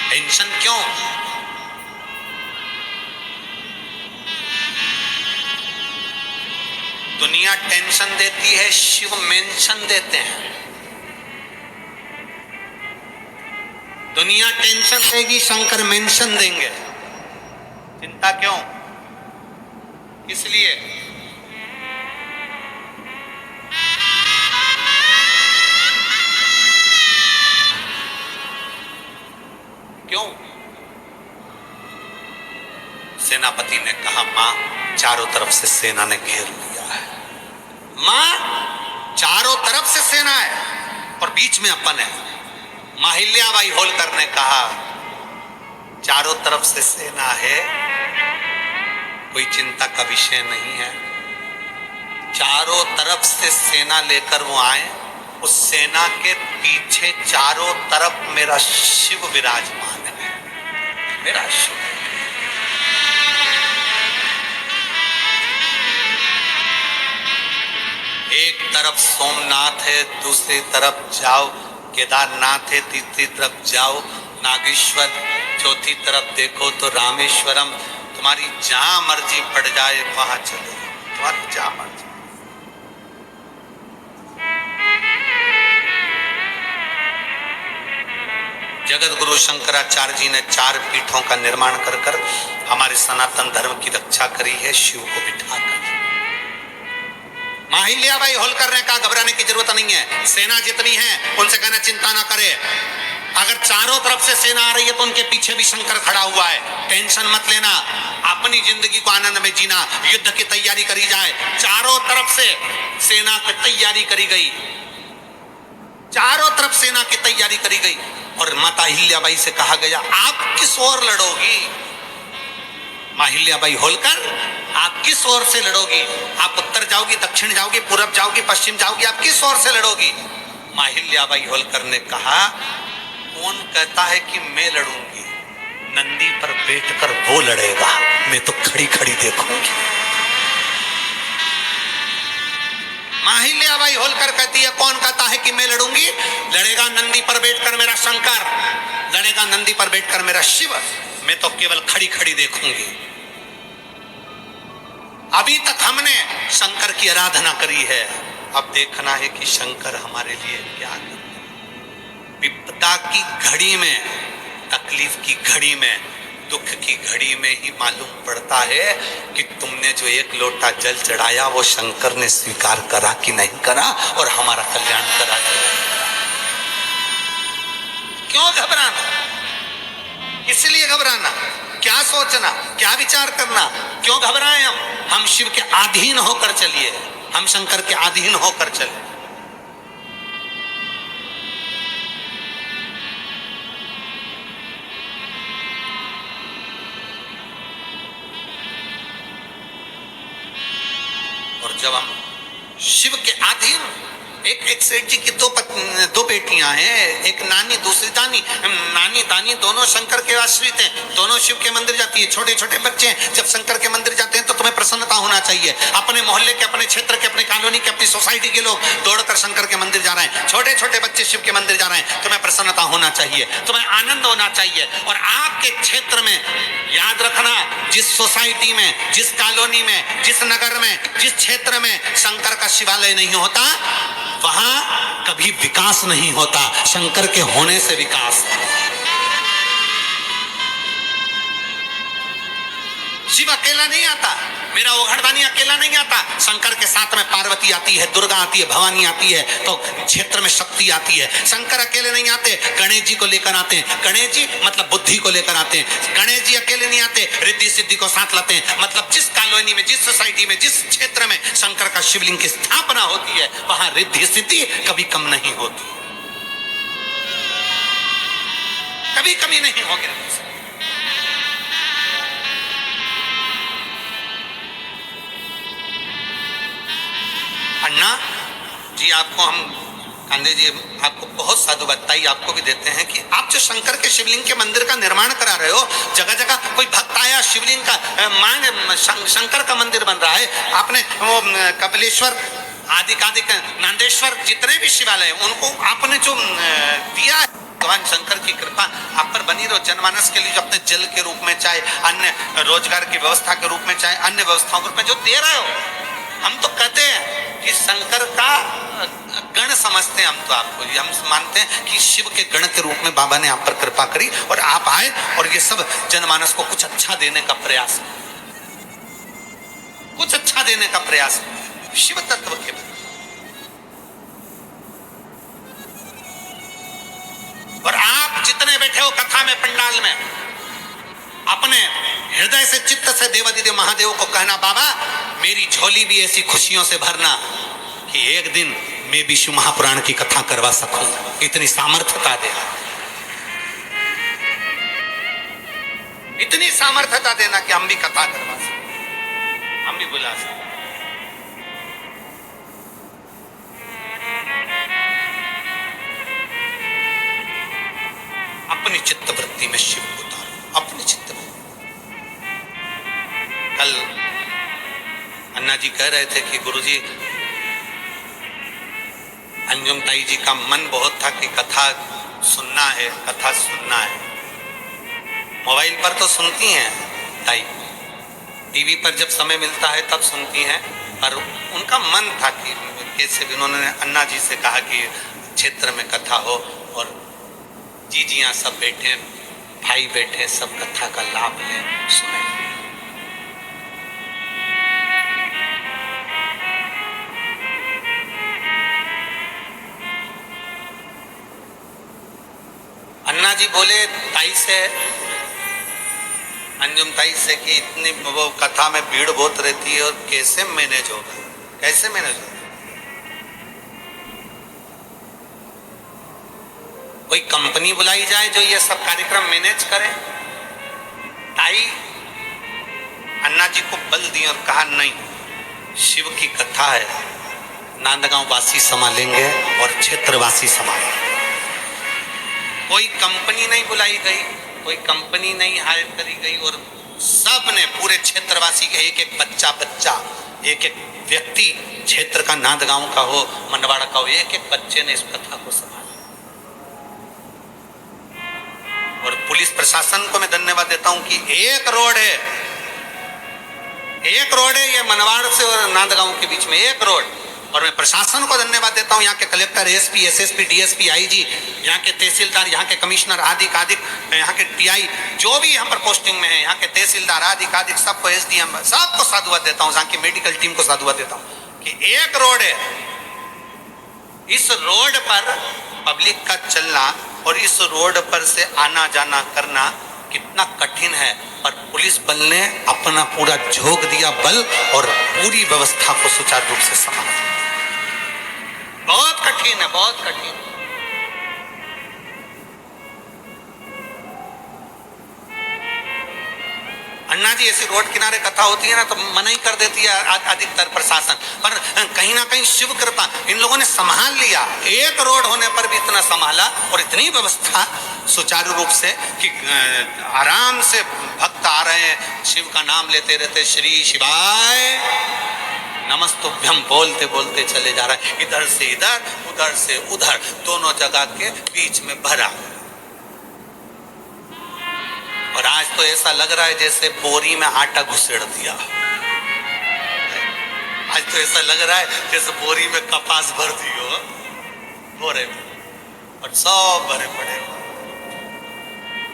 टेंशन क्यों? दुनिया टेंशन देती है, शिव मेंशन देते हैं। दुनिया टेंशन देगी, शंकर मेंशन देंगे। चिंता क्यों, किस लिए? क्यों? सेनापति ने कहा, मां चारों तरफ से सेना ने घेर लिया है। मां चारों तरफ से सेना है और बीच में अपन है। माहिल्याबाई होलकर ने कहा, चारों तरफ से सेना है, कोई चिंता का विषय नहीं है। चारों तरफ से सेना लेकर वो आए, उस सेना के पीछे चारों तरफ मेरा शिव विराजमान है। मेरा शिव, एक तरफ सोमनाथ है, दूसरी तरफ जाओ केदारनाथ है, तीसरी तरफ जाओ नागेश्वर, चौथी तरफ देखो तो रामेश्वरम। तुम्हारी जहां मर्जी पड़ जाए वहां चलो, तुम्हारी जहां मर्जी। जगत गुरु शंकराचार्य जी ने 4 पीठों का निर्माण कर हमारे सनातन धर्म की रक्षा करी है, शिव को बिठाकर। माहिल्याबाई होलकर ने कहा, घबराने की जरूरत नहीं है, सेना जितनी है उनसे कहना चिंता ना करे। अगर चारों तरफ से सेना आ रही है तो उनके पीछे भी शंकर खड़ा हुआ है, टेंशन मत लेना, अपनी जिंदगी को आनंद में जीना, युद्ध की तैयारी करी जाए। चारों तरफ से सेना की तैयारी करी गई, चारों तरफ सेना की तैयारी करी गई और माता अहिल्याबाई से कहा गया, आप किस ओर लड़ोगी? माहिल्याबाई होलकर, आप किस ओर से लड़ोगी? आप उत्तर जाओगी, दक्षिण जाओगी, पूरब जाओगी, पश्चिम जाओगी, आप किस ओर से लड़ोगी? माहिल्याबाई होलकर ने कहा, कौन कहता है कि मैं लड़ूंगी? नंदी पर बैठकर वो लड़ेगा, मैं तो खड़ी खड़ी देखूंगी। माहिल्याबाई होलकर कहती है, कौन कहता है कि मैं लड़ूंगी? लड़ेगा नंदी पर बैठकर मेरा शंकर, लड़ेगा नंदी पर बैठकर मेरा शिव, मैं तो केवल खड़ी खड़ी देखूंगी। अभी तक हमने शंकर की आराधना करी है, अब देखना है कि शंकर हमारे लिए क्या करते हैं। विपदा की घड़ी में, तकलीफ की घड़ी में, दुख की घड़ी में ही मालूम पड़ता है कि तुमने जो 1 लोटा जल चढ़ाया वो शंकर ने स्वीकार करा कि नहीं करा और हमारा कल्याण करा कि नहीं करा। क्यों घबराना, इसलिए घबराना, क्या सोचना, क्या विचार करना, क्यों घबराएं? हम शिव के अधीन होकर चलिए, हम शंकर के अधीन होकर चले। और जब हम शिव के अधीन, एक सेठ जी की 2 बेटियां हैं, एक नानी दूसरी दानी। नानी दानी दोनों शंकर के आश्रित हैं, दोनों शिव के मंदिर जाती है। छोटे छोटे बच्चे हैं, जब शंकर के मंदिर जाते हैं तो तुम्हें प्रसन्नता होना चाहिए। अपने मोहल्ले के, अपने क्षेत्र के, अपने कॉलोनी के, अपनी सोसाइटी के लोग दौड़कर शंकर के मंदिर जा रहे हैं, छोटे छोटे बच्चे शिव के मंदिर जा रहे हैं, तुम्हें प्रसन्नता होना चाहिए, तुम्हें आनंद होना चाहिए। और आपके क्षेत्र में याद रखना, जिस सोसाइटी में, जिस कॉलोनी में, जिस नगर में, जिस क्षेत्र में शंकर का शिवालय नहीं होता, वहां कभी विकास नहीं होता। शंकर के होने से विकास। शिव अकेला नहीं आता, मेरा ओघड़दानी अकेला नहीं आता, शंकर के साथ में पार्वती आती है, दुर्गा आती है, भवानी आती है, तो क्षेत्र में शक्ति आती है। शंकर अकेले नहीं आते, गणेश जी को लेकर आते हैं। गणेश जी मतलब बुद्धि को लेकर आते हैं। गणेश जी अकेले नहीं आते, रिद्धि सिद्धि को साथ लाते हैं। मतलब जिस कॉलोनी में, जिस सोसाइटी में, जिस क्षेत्र में शंकर का शिवलिंग की स्थापना होती है, वहां रिद्धि सिद्धि कभी कम नहीं होती, कभी कमी नहीं होगी। अन्ना जी, आपको हम कांदे जी आपको बहुत साधुवाद आपको भी देते हैं कि आप जो शंकर के शिवलिंग के मंदिर का निर्माण करा रहे हो, जगह जगह कोई भक्त आया, शिवलिंग का मांग, शंकर का मंदिर बन रहा है। आपने वो कपिलेश्वर आदिकादिक नंदेश्वर जितने भी शिवालय उनको आपने जो दिया है, भगवान शंकर की कृपा आप पर बनी रहो। जनमानस के लिए जो अपने जल के रूप में, चाहे अन्य रोजगार की व्यवस्था के रूप में, चाहे अन्य व्यवस्थाओं के रूप में जो दे रहे हो, हम तो कहते हैं कि शंकर का गण समझते हैं हम तो आपको, हम मानते हैं कि शिव के गण के रूप में बाबा ने आप पर कृपा करी और आप आए और ये सब जनमानस को कुछ अच्छा देने का प्रयास, कुछ अच्छा देने का प्रयास शिव तत्व के। और आप जितने बैठे हो कथा में पंडाल में, अपने हृदय से चित्त से देवादिदेव महादेव को कहना, बाबा मेरी झोली भी ऐसी खुशियों से भरना कि एक दिन मैं भी शिव महापुराण की कथा करवा सकूं, इतनी सामर्थ्यता दे, इतनी सामर्थ्यता देना कि हम भी कथा करवा सकें, हम भी बुला सकें। अपनी चित्त वृत्ति में शिव को उतारो, अपनी चित्त वृत्ति। कल अन्ना जी कह रहे थे कि गुरुजी, अंजुम ताई जी का मन बहुत था कि कथा सुनना है, कथा सुनना है। मोबाइल पर तो सुनती हैं ताई, टीवी पर जब समय मिलता है तब सुनती हैं, पर उनका मन था कि कैसे भी उन्होंने अन्ना जी से कहा कि क्षेत्र में कथा हो और जीजियाँ सब बैठे, भाई बैठे, सब कथा का लाभ लें, सुने। अन्ना जी बोले ताई से, अंजुम ताई से कि इतनी वो कथा में भीड़ बहुत रहती है और कैसे मैनेज होगा, कैसे मैनेज होगा? कोई कंपनी बुलाई जाए जो ये सब कार्यक्रम मैनेज करे। ताई अन्ना जी को बल दी और कहा नहीं, शिव की कथा है, नांदगांव वासी संभालेंगे और क्षेत्रवासी संभालेंगे। कोई कंपनी नहीं बुलाई गई, कोई कंपनी नहीं हायर करी गई और सब ने, पूरे क्षेत्रवासी के एक एक बच्चा, एक एक व्यक्ति, क्षेत्र का, नांदगांव का हो, मंडवाड़ा का हो, एक एक बच्चे ने इस कथा को संभाला। और पुलिस प्रशासन को मैं धन्यवाद देता हूं कि एक रोड है ये मनवाड़ से और नांदगांव के बीच में एक रोड। और मैं प्रशासन को धन्यवाद देता हूं, यहाँ के collector, SP, SSP, DSP, IG, यहाँ के तहसीलदार, यहाँ के कमिश्नर आदि, यहाँ के टीआई, जो भी यहाँ पर पोस्टिंग में है, यहाँ के तहसीलदार आदि, सबको, एसडीएम, सबको साधुवाद देता हूँ, यहाँ की मेडिकल टीम को साधुवाद देता हूँ कि एक रोड है। इस रोड पर पब्लिक का चलना और इस रोड पर से आना जाना करना कितना कठिन है, पर पुलिस बल ने अपना पूरा झोंक दिया बल और पूरी व्यवस्था को सुचारू रूप से संभाला। बहुत कठिन है, बहुत कठिन। अन्ना जी, ऐसी रोड किनारे कथा होती है ना तो मना ही कर देती है अधिकतर प्रशासन, पर कहीं ना कहीं शिव कृपा इन लोगों ने संभाल लिया। एक रोड होने पर भी इतना संभाला और इतनी व्यवस्था सुचारू रूप से कि आराम से भक्त आ रहे हैं, शिव का नाम लेते रहते, श्री शिवाय नमस्तुभ्यम बोलते बोलते चले जा रहा है, इधर से इधर, उधर से उधर, दोनों जगह के बीच में भरा। और आज तो ऐसा लग रहा है जैसे बोरी में आटा घुसेड़ दिया। आज तो ऐसा लग रहा है जैसे बोरी में कपास भर दी हो, बोरे में, और सब भरे पड़े।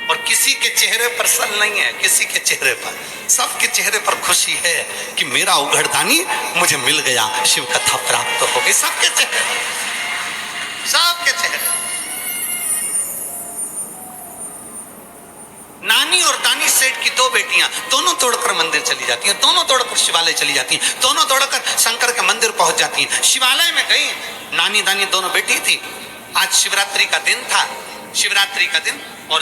और किसी के चेहरे पर सल नहीं है, किसी के चेहरे पर, सबके चेहरे पर खुशी है कि मेरा उघड़दानी मुझे मिल गया, शिव कथा प्राप्त हो गई। सबके चेहरे, सबके चेहरे। नानी और दानी सेठ की दो बेटियां, दोनों दौड़कर मंदिर चली जाती हैं, दोनों दौड़कर शिवालय चली जाती हैं, दोनों दौड़कर शंकर के मंदिर पहुंच जाती हैं। शिवालय में गई, नानी दानी दोनों बेटी थी। आज शिवरात्रि का दिन था, शिवरात्रि का दिन, और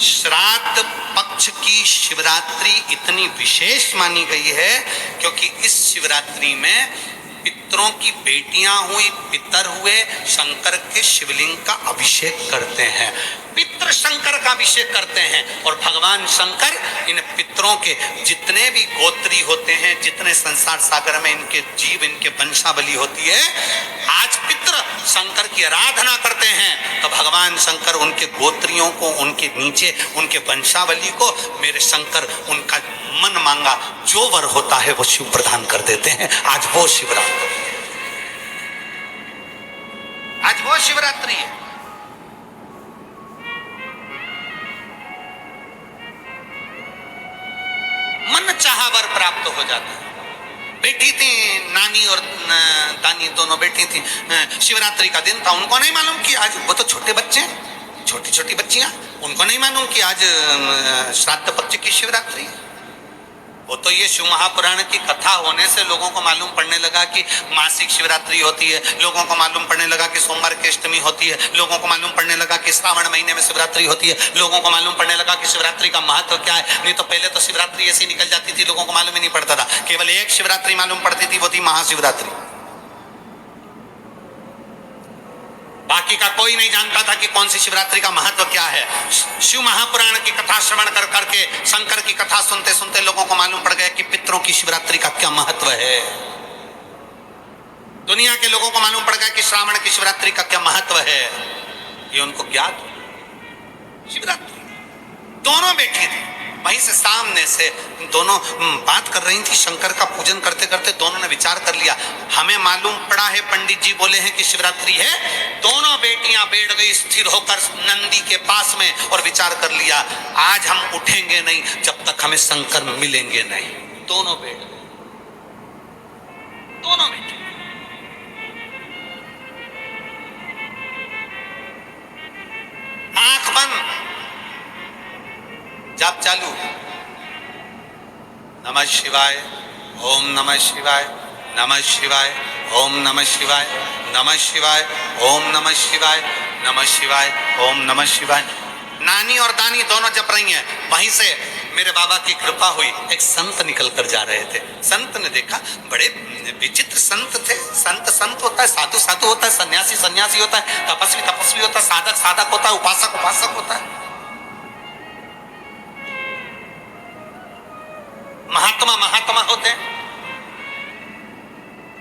श्राद्ध पक्ष की शिवरात्रि इतनी विशेष मानी गई है क्योंकि इस शिवरात्रि में पितरों की बेटियां हुई, पितर हुए, शंकर के शिवलिंग का अभिषेक करते हैं, पितृ शंकर का अभिषेक करते हैं। और भगवान शंकर इन पितरों के जितने भी गोत्री होते हैं, जितने संसार सागर में इनके जीव, इनके वंशावली होती है, आज पितृ शंकर की आराधना करते हैं तो भगवान शंकर उनके गोत्रियों को, उनके नीचे उनके वंशावली को, मेरे शंकर उनका मन मांगा जो वर होता है वो शिव प्रदान कर देते हैं। आज वो शिवरात्रि, आज वो शिवरात्रि है। मन चाहा वर प्राप्त हो जाता है। बैठी थी नानी और दानी दोनों बैठी थी, शिवरात्रि का दिन था। उनको नहीं मालूम कि आज, वो तो छोटे बच्चे, छोटी छोटी बच्चियां, उनको नहीं मालूम कि आज श्राद्ध पक्ष की शिवरात्रि है। वो तो ये शिव महापुराण की कथा होने से लोगों को मालूम पड़ने लगा कि मासिक शिवरात्रि होती है, लोगों को मालूम पड़ने लगा कि सोमवार की अष्टमी होती है, लोगों को मालूम पड़ने लगा कि श्रावण महीने में शिवरात्रि होती है, लोगों को मालूम पड़ने लगा कि शिवरात्रि का महत्व क्या है। नहीं तो पहले तो शिवरात्रि ऐसी निकल जाती थी, लोगों को मालूम ही नहीं पड़ता था। केवल एक शिवरात्रि मालूम पड़ती थी, वो थी महाशिवरात्रि। बाकी का कोई नहीं जानता था कि कौन सी शिवरात्रि का महत्व क्या है। शिव महापुराण की कथा श्रवण कर करके, शंकर की कथा सुनते सुनते लोगों को मालूम पड़ गया कि पितरों की शिवरात्रि का क्या महत्व है। दुनिया के लोगों को मालूम पड़ गया कि श्रावण की शिवरात्रि का क्या महत्व है। ये उनको ज्ञात शिवरात्रि। दोनों बैठी थी वहीं से, सामने से दोनों बात कर रही थी। शंकर का पूजन करते करते दोनों ने विचार कर लिया, हमें मालूम पड़ा है, पंडित जी बोले हैं कि शिवरात्रि है। दोनों बेटियां बैठ गई स्थिर होकर नंदी के पास में और विचार कर लिया, आज हम उठेंगे नहीं जब तक हमें शंकर मिलेंगे नहीं। दोनों बैठ गए, दोनों बैठे। आंख बंद, जाप चालू। नमः शिवाय, ओम नमः शिवाय, नमः शिवाय, ओम नमः शिवाय, नमः शिवाय, ओम नमः शिवाय, नमः शिवाय, ओम नमः शिवाय। नानी और दानी दोनों जप रही हैं। वहीं से मेरे बाबा की कृपा हुई, एक संत निकल कर जा रहे थे। संत ने देखा, बड़े विचित्र संत थे। संत संत होता है, साधु साधु होता है, सन्यासी सन्यासी होता है, तपस्वी तपस्वी होता है, साधक साधक होता है, उपासक उपासक होता है, महात्मा महात्मा होते हैं।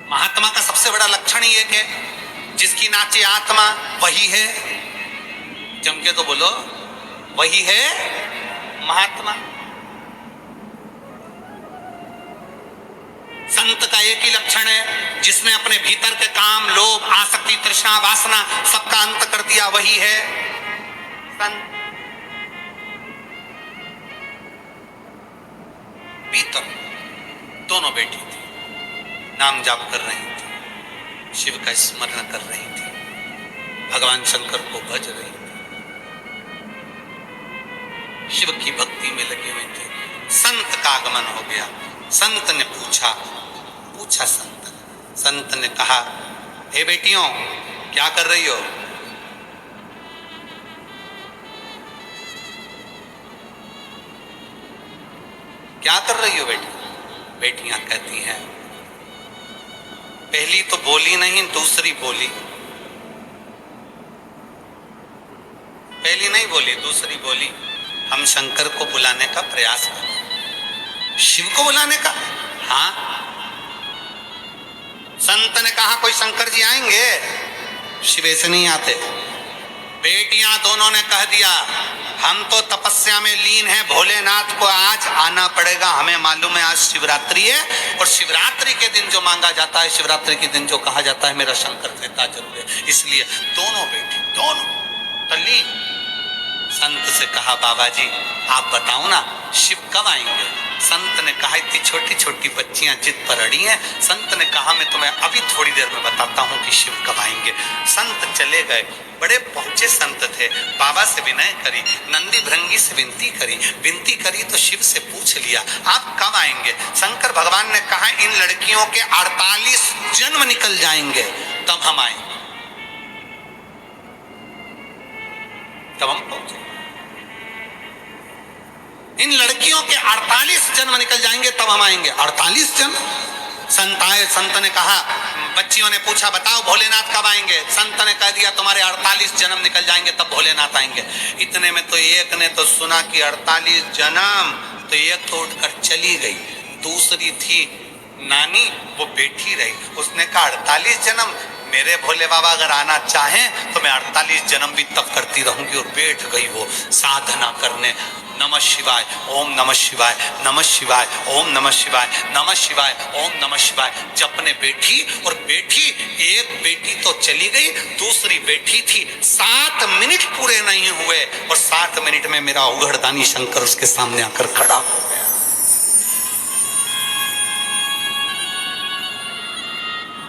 महात्मा का सबसे बड़ा लक्षण ये है, जिसकी नाचे आत्मा वही है, जम के तो बोलो, वही है महात्मा। संत का एक ही लक्षण है, जिसने अपने भीतर के काम, लोभ, आसक्ति, तृष्णा, वासना सबका अंत कर दिया, वही है संत। भीतर दोनों बैठी थी, नाम जाप कर रही थी, शिव का स्मरण कर रही थी, भगवान शंकर को भज रही थी, शिव की भक्ति में लगे हुए थे। संत का आगमन हो गया। संत ने पूछा संत ने कहा, हे बेटियों, क्या कर रही हो? क्या कर रही हो बेटी? बेटियां कहती हैं, पहली तो बोली नहीं, दूसरी बोली। पहली नहीं बोली, दूसरी बोली, हम शंकर को बुलाने का प्रयास करें। शिव को बुलाने का? हाँ। संत ने कहा, कोई शंकर जी आएंगे? शिव ऐसे नहीं आते। बेटियां दोनों ने कह दिया, हम तो तपस्या में लीन हैं, भोलेनाथ को आज आना पड़ेगा। हमें मालूम है आज शिवरात्रि है, और शिवरात्रि के दिन जो मांगा जाता है, शिवरात्रि के दिन जो कहा जाता है, मेरा शंकर देता जरूर है। इसलिए दोनों बेटी, दोनों तल्लीन। संत से कहा, बाबा जी आप बताओ ना, शिव कब आएंगे? संत ने कहा, इतनी छोटी छोटी बच्चियां जिद पर अड़ी हैं। संत ने कहा, मैं तुम्हें अभी थोड़ी देर में बताता हूं कि शिव कब आएंगे। संत चले गए। बड़े पहुंचे संत थे। बाबा से विनय करी, नंदी भृंगी से विनती करी तो शिव से पूछ लिया, आप कब आएंगे? शंकर भगवान ने कहा, इन लड़कियों के 48 जन्म निकल जाएंगे, तब हम आएंगे। तब हम पहुंचे। इन लड़कियों के 48 जन्म निकल जाएंगे, तब हम आएंगे। 48 जन्म? संत आए। संत ने कहा, बच्चियों ने पूछा, बताओ भोलेनाथ कब आएंगे? संत ने कह दिया, तुम्हारे 48 जन्म निकल जाएंगे, तब भोलेनाथ आएंगे। इतने में तो एक ने तो सुना कि 48 जन्म, तो एक तो उठकर चली गई। दूसरी थी नानी, वो बैठी रही। उसने कहा, 48 जन्म? मेरे भोले बाबा अगर आना चाहें तो मैं 48 जन्म भी तब करती रहूंगी। और बैठ गई वो साधना करने, नमः शिवाय, ओम नमः शिवाय, नमः शिवाय, ओम नमः शिवाय, नमः शिवाय, ओम नमः शिवाय जपने बैठी। और बैठी, एक बेटी तो चली गई, दूसरी बैठी थी। 7 मिनट पूरे नहीं हुए और 7 मिनट में मेरा उघड़दानी शंकर उसके सामने आकर खड़ा हो गया।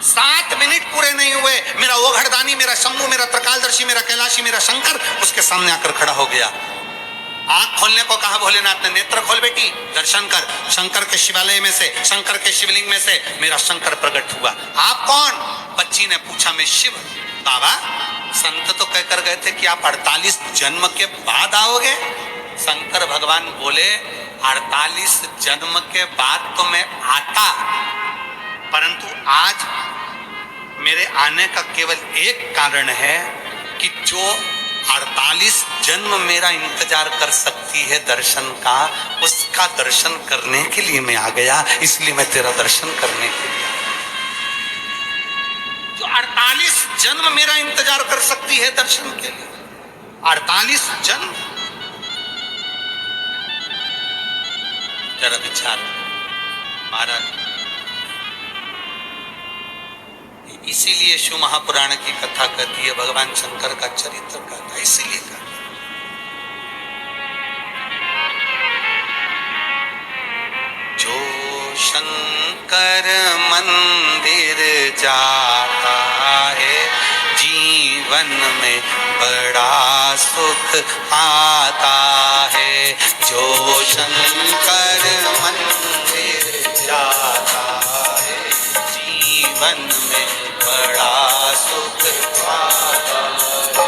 7 मिनट पूरे नहीं हुए, मेरा ओघड़दानी, मेरा शंभू, मेरा त्रिकालदर्शी, मेरा कैलाशी, मेरा शंकर उसके सामने आकर खड़ा हो गया। आंख खोलने को कहा भोलेनाथ ने, नेत्र खोल बेटी, दर्शन कर। शंकर के शिवालय में से, शंकर के शिवलिंग में से मेरा शंकर प्रकट हुआ। आप कौन? बच्ची ने पूछा, मैं शिव। बाबा, संत तो कहकर गए थे कि आप 48 जन्म के बाद आओगे। शंकर भगवान बोले, 48 जन्म के बाद तो मैं आता, परंतु आज मेरे आने का केवल एक कारण है कि जो 48 जन्म मेरा इंतजार कर सकती है दर्शन का, उसका दर्शन करने के लिए मैं आ गया। इसलिए मैं तेरा दर्शन करने के लिए, जो 48 जन्म मेरा इंतजार कर सकती है दर्शन के लिए, 48 जन्म। जरा विचार महाराज। इसीलिए शिव महापुराण की कथा कहती है, भगवान शंकर का चरित्र कहता है, इसीलिए कहता है। जो शंकर मंदिर जाता है, जीवन में बड़ा सुख आता है। जो शंकर मंदिर जाता है, जीवन में बड़ा सुख आता है।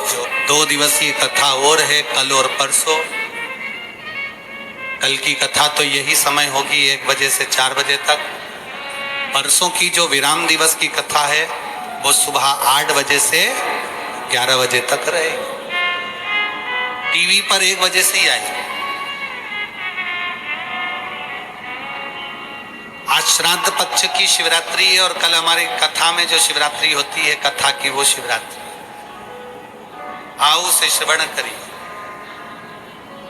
जो 2 दिवसीय कथा और है, कल और परसों। कल की कथा तो यही समय होगी 1 बजे से 4 बजे तक। परसों की जो विराम दिवस की कथा है वो सुबह 8 बजे से 11 बजे तक रहेगी। टीवी पर 1 बजे से ही आएगी। आज श्राद्ध पक्ष की शिवरात्रि है और कल हमारी कथा में जो शिवरात्रि होती है, कथा की वो शिवरात्रि। आओ से श्रवण करिए,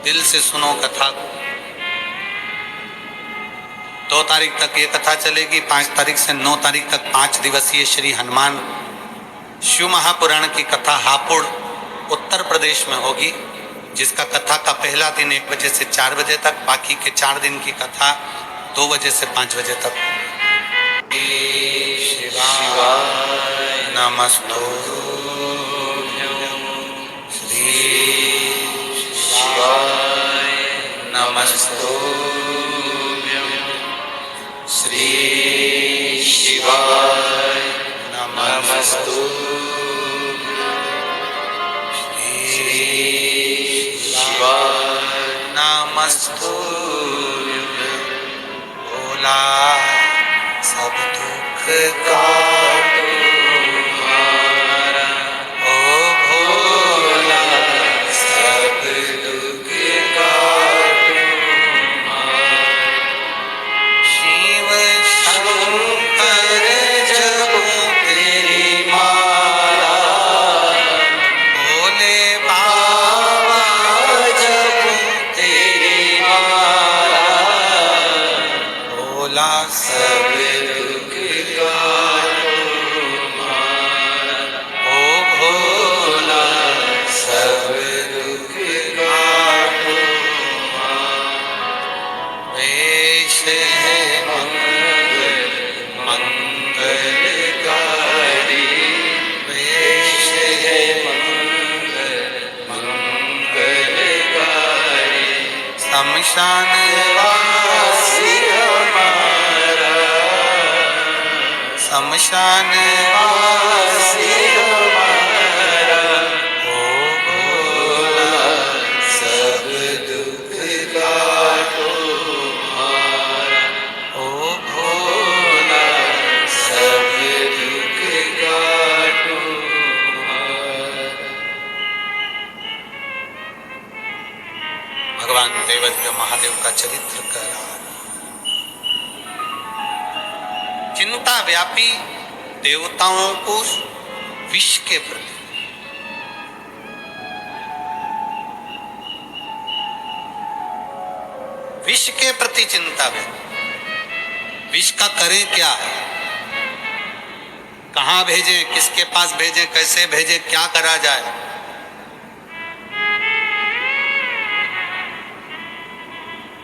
दिल से सुनो कथा को। 2 तारीख तक ये कथा चलेगी, 5 तारीख से 9 तारीख तक 5 दिवसीय श्री हनुमान शिव महापुराण की कथा हापुड़ उत्तर प्रदेश में होगी, जिसका कथा का पहला दिन 1 बजे से 4 बजे तक, बाकी के 4 दिन की कथा 2 बजे से 5 बजे तक। शिवाय नमस्तुभ्यं, श्री शिवाय नमस्तुभ्यं, श्री शिवाय नमस्तुभ्यं, श्री शिवाय नमस्तुभ्यं। भोला सब दुख काटो हमारा, ओ भोला सब दुख काटो हमारा। शिव शंकर जपो तेरी माला, भोले बाबा जपो तेरी माला। भोला सब दुख काटो हमारा, ओ भोला सब दुख काटो हमारा। वेश है मंगल मंगलकारी, वेश है मंगल मंगलकारी। शमशान वासी हमारा, शमशान वासी हमारा। ओ भोला सब दुख काटो हमारा, ओ भोला सब दुख काटो हमारा। भगवान देवदेव महादेव का चरित्र कह रहा है। चिंता व्यापी देवताओं को विष के प्रति, विष के प्रति चिंता है। विष का करें क्या, कहां भेजें, किसके पास भेजें, कैसे भेजें, क्या करा जाए।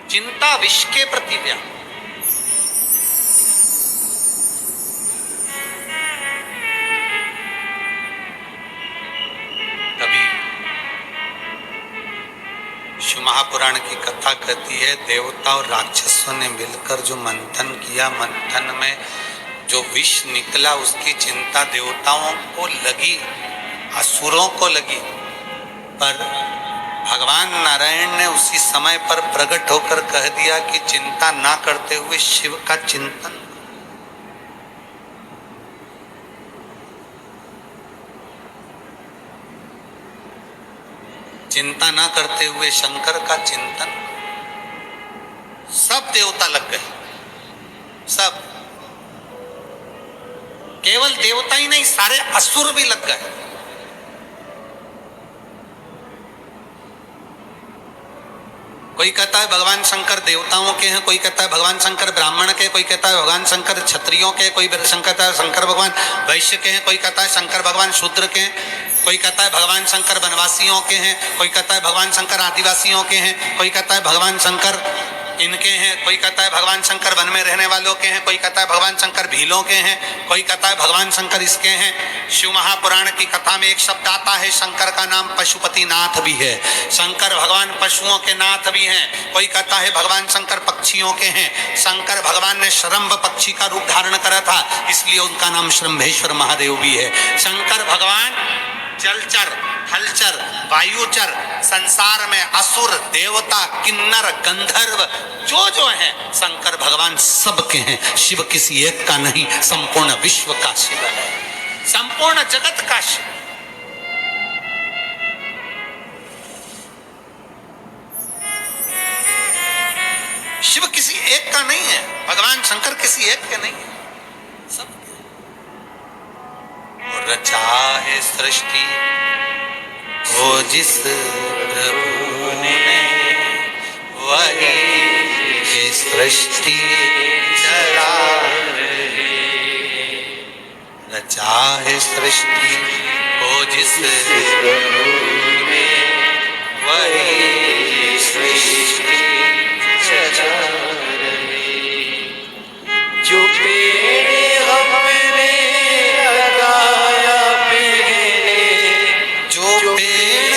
चिंता विष के प्रति व्याप। कभी शिव महापुराण की कथा कहती है, देवता और राक्षसों ने मिलकर जो मंथन किया, मंथन में जो विष निकला उसकी चिंता देवताओं को लगी, असुरों को लगी, पर भगवान नारायण ने उसी समय पर प्रकट होकर कह दिया कि चिंता ना करते हुए शिव का चिंतन, चिंता ना करते हुए शंकर का चिंतन। सब देवता लग गए, सब, केवल देवता ही नहीं, सारे असुर भी लग गए। कोई कहता है भगवान शंकर देवताओं के हैं, कोई कहता है भगवान शंकर ब्राह्मण के, कोई कहता है भगवान शंकर क्षत्रियों के, कोई कहता है शंकर भगवान वैश्य के हैं, कोई कहता है शंकर भगवान शूद्र के हैं, कोई कहता है भगवान शंकर वनवासियों के हैं, कोई कहता है भगवान शंकर आदिवासियों के हैं, कोई कहता है भगवान शंकर इनके हैं, कोई कहता है भगवान शंकर वन में रहने वालों के हैं, कोई कहता है भगवान शंकर भीलों के हैं, कोई कहता है भगवान शंकर इसके हैं। शिव महापुराण की कथा में एक शब्द आता है, शंकर का नाम पशुपति नाथ भी है, शंकर भगवान पशुओं के नाथ भी हैं। कोई कहता है भगवान शंकर पक्षियों के हैं, शंकर भगवान ने शरम्भ पक्षी का रूप धारण करा था, इसलिए उनका नाम शरम्भेश्वर महादेव भी है। शंकर भगवान जलचर, हलचर, वायुचर, संसार में असुर, देवता, किन्नर, गंधर्व जो हैं, शंकर भगवान सबके हैं। शिव किसी एक का नहीं, संपूर्ण विश्व का शिव है, संपूर्ण जगत का शिव। शिव किसी एक का नहीं है, भगवान शंकर किसी एक के नहीं है, सब रचा है सृष्टि वो जिस प्रभु ने, वही सृष्टि चला रहे। रचा है सृष्टि वो जिस प्रभु ने, वही सृष्टि चला रहे। जो पेड़ हमने लगाया, पेड़ जो पेड़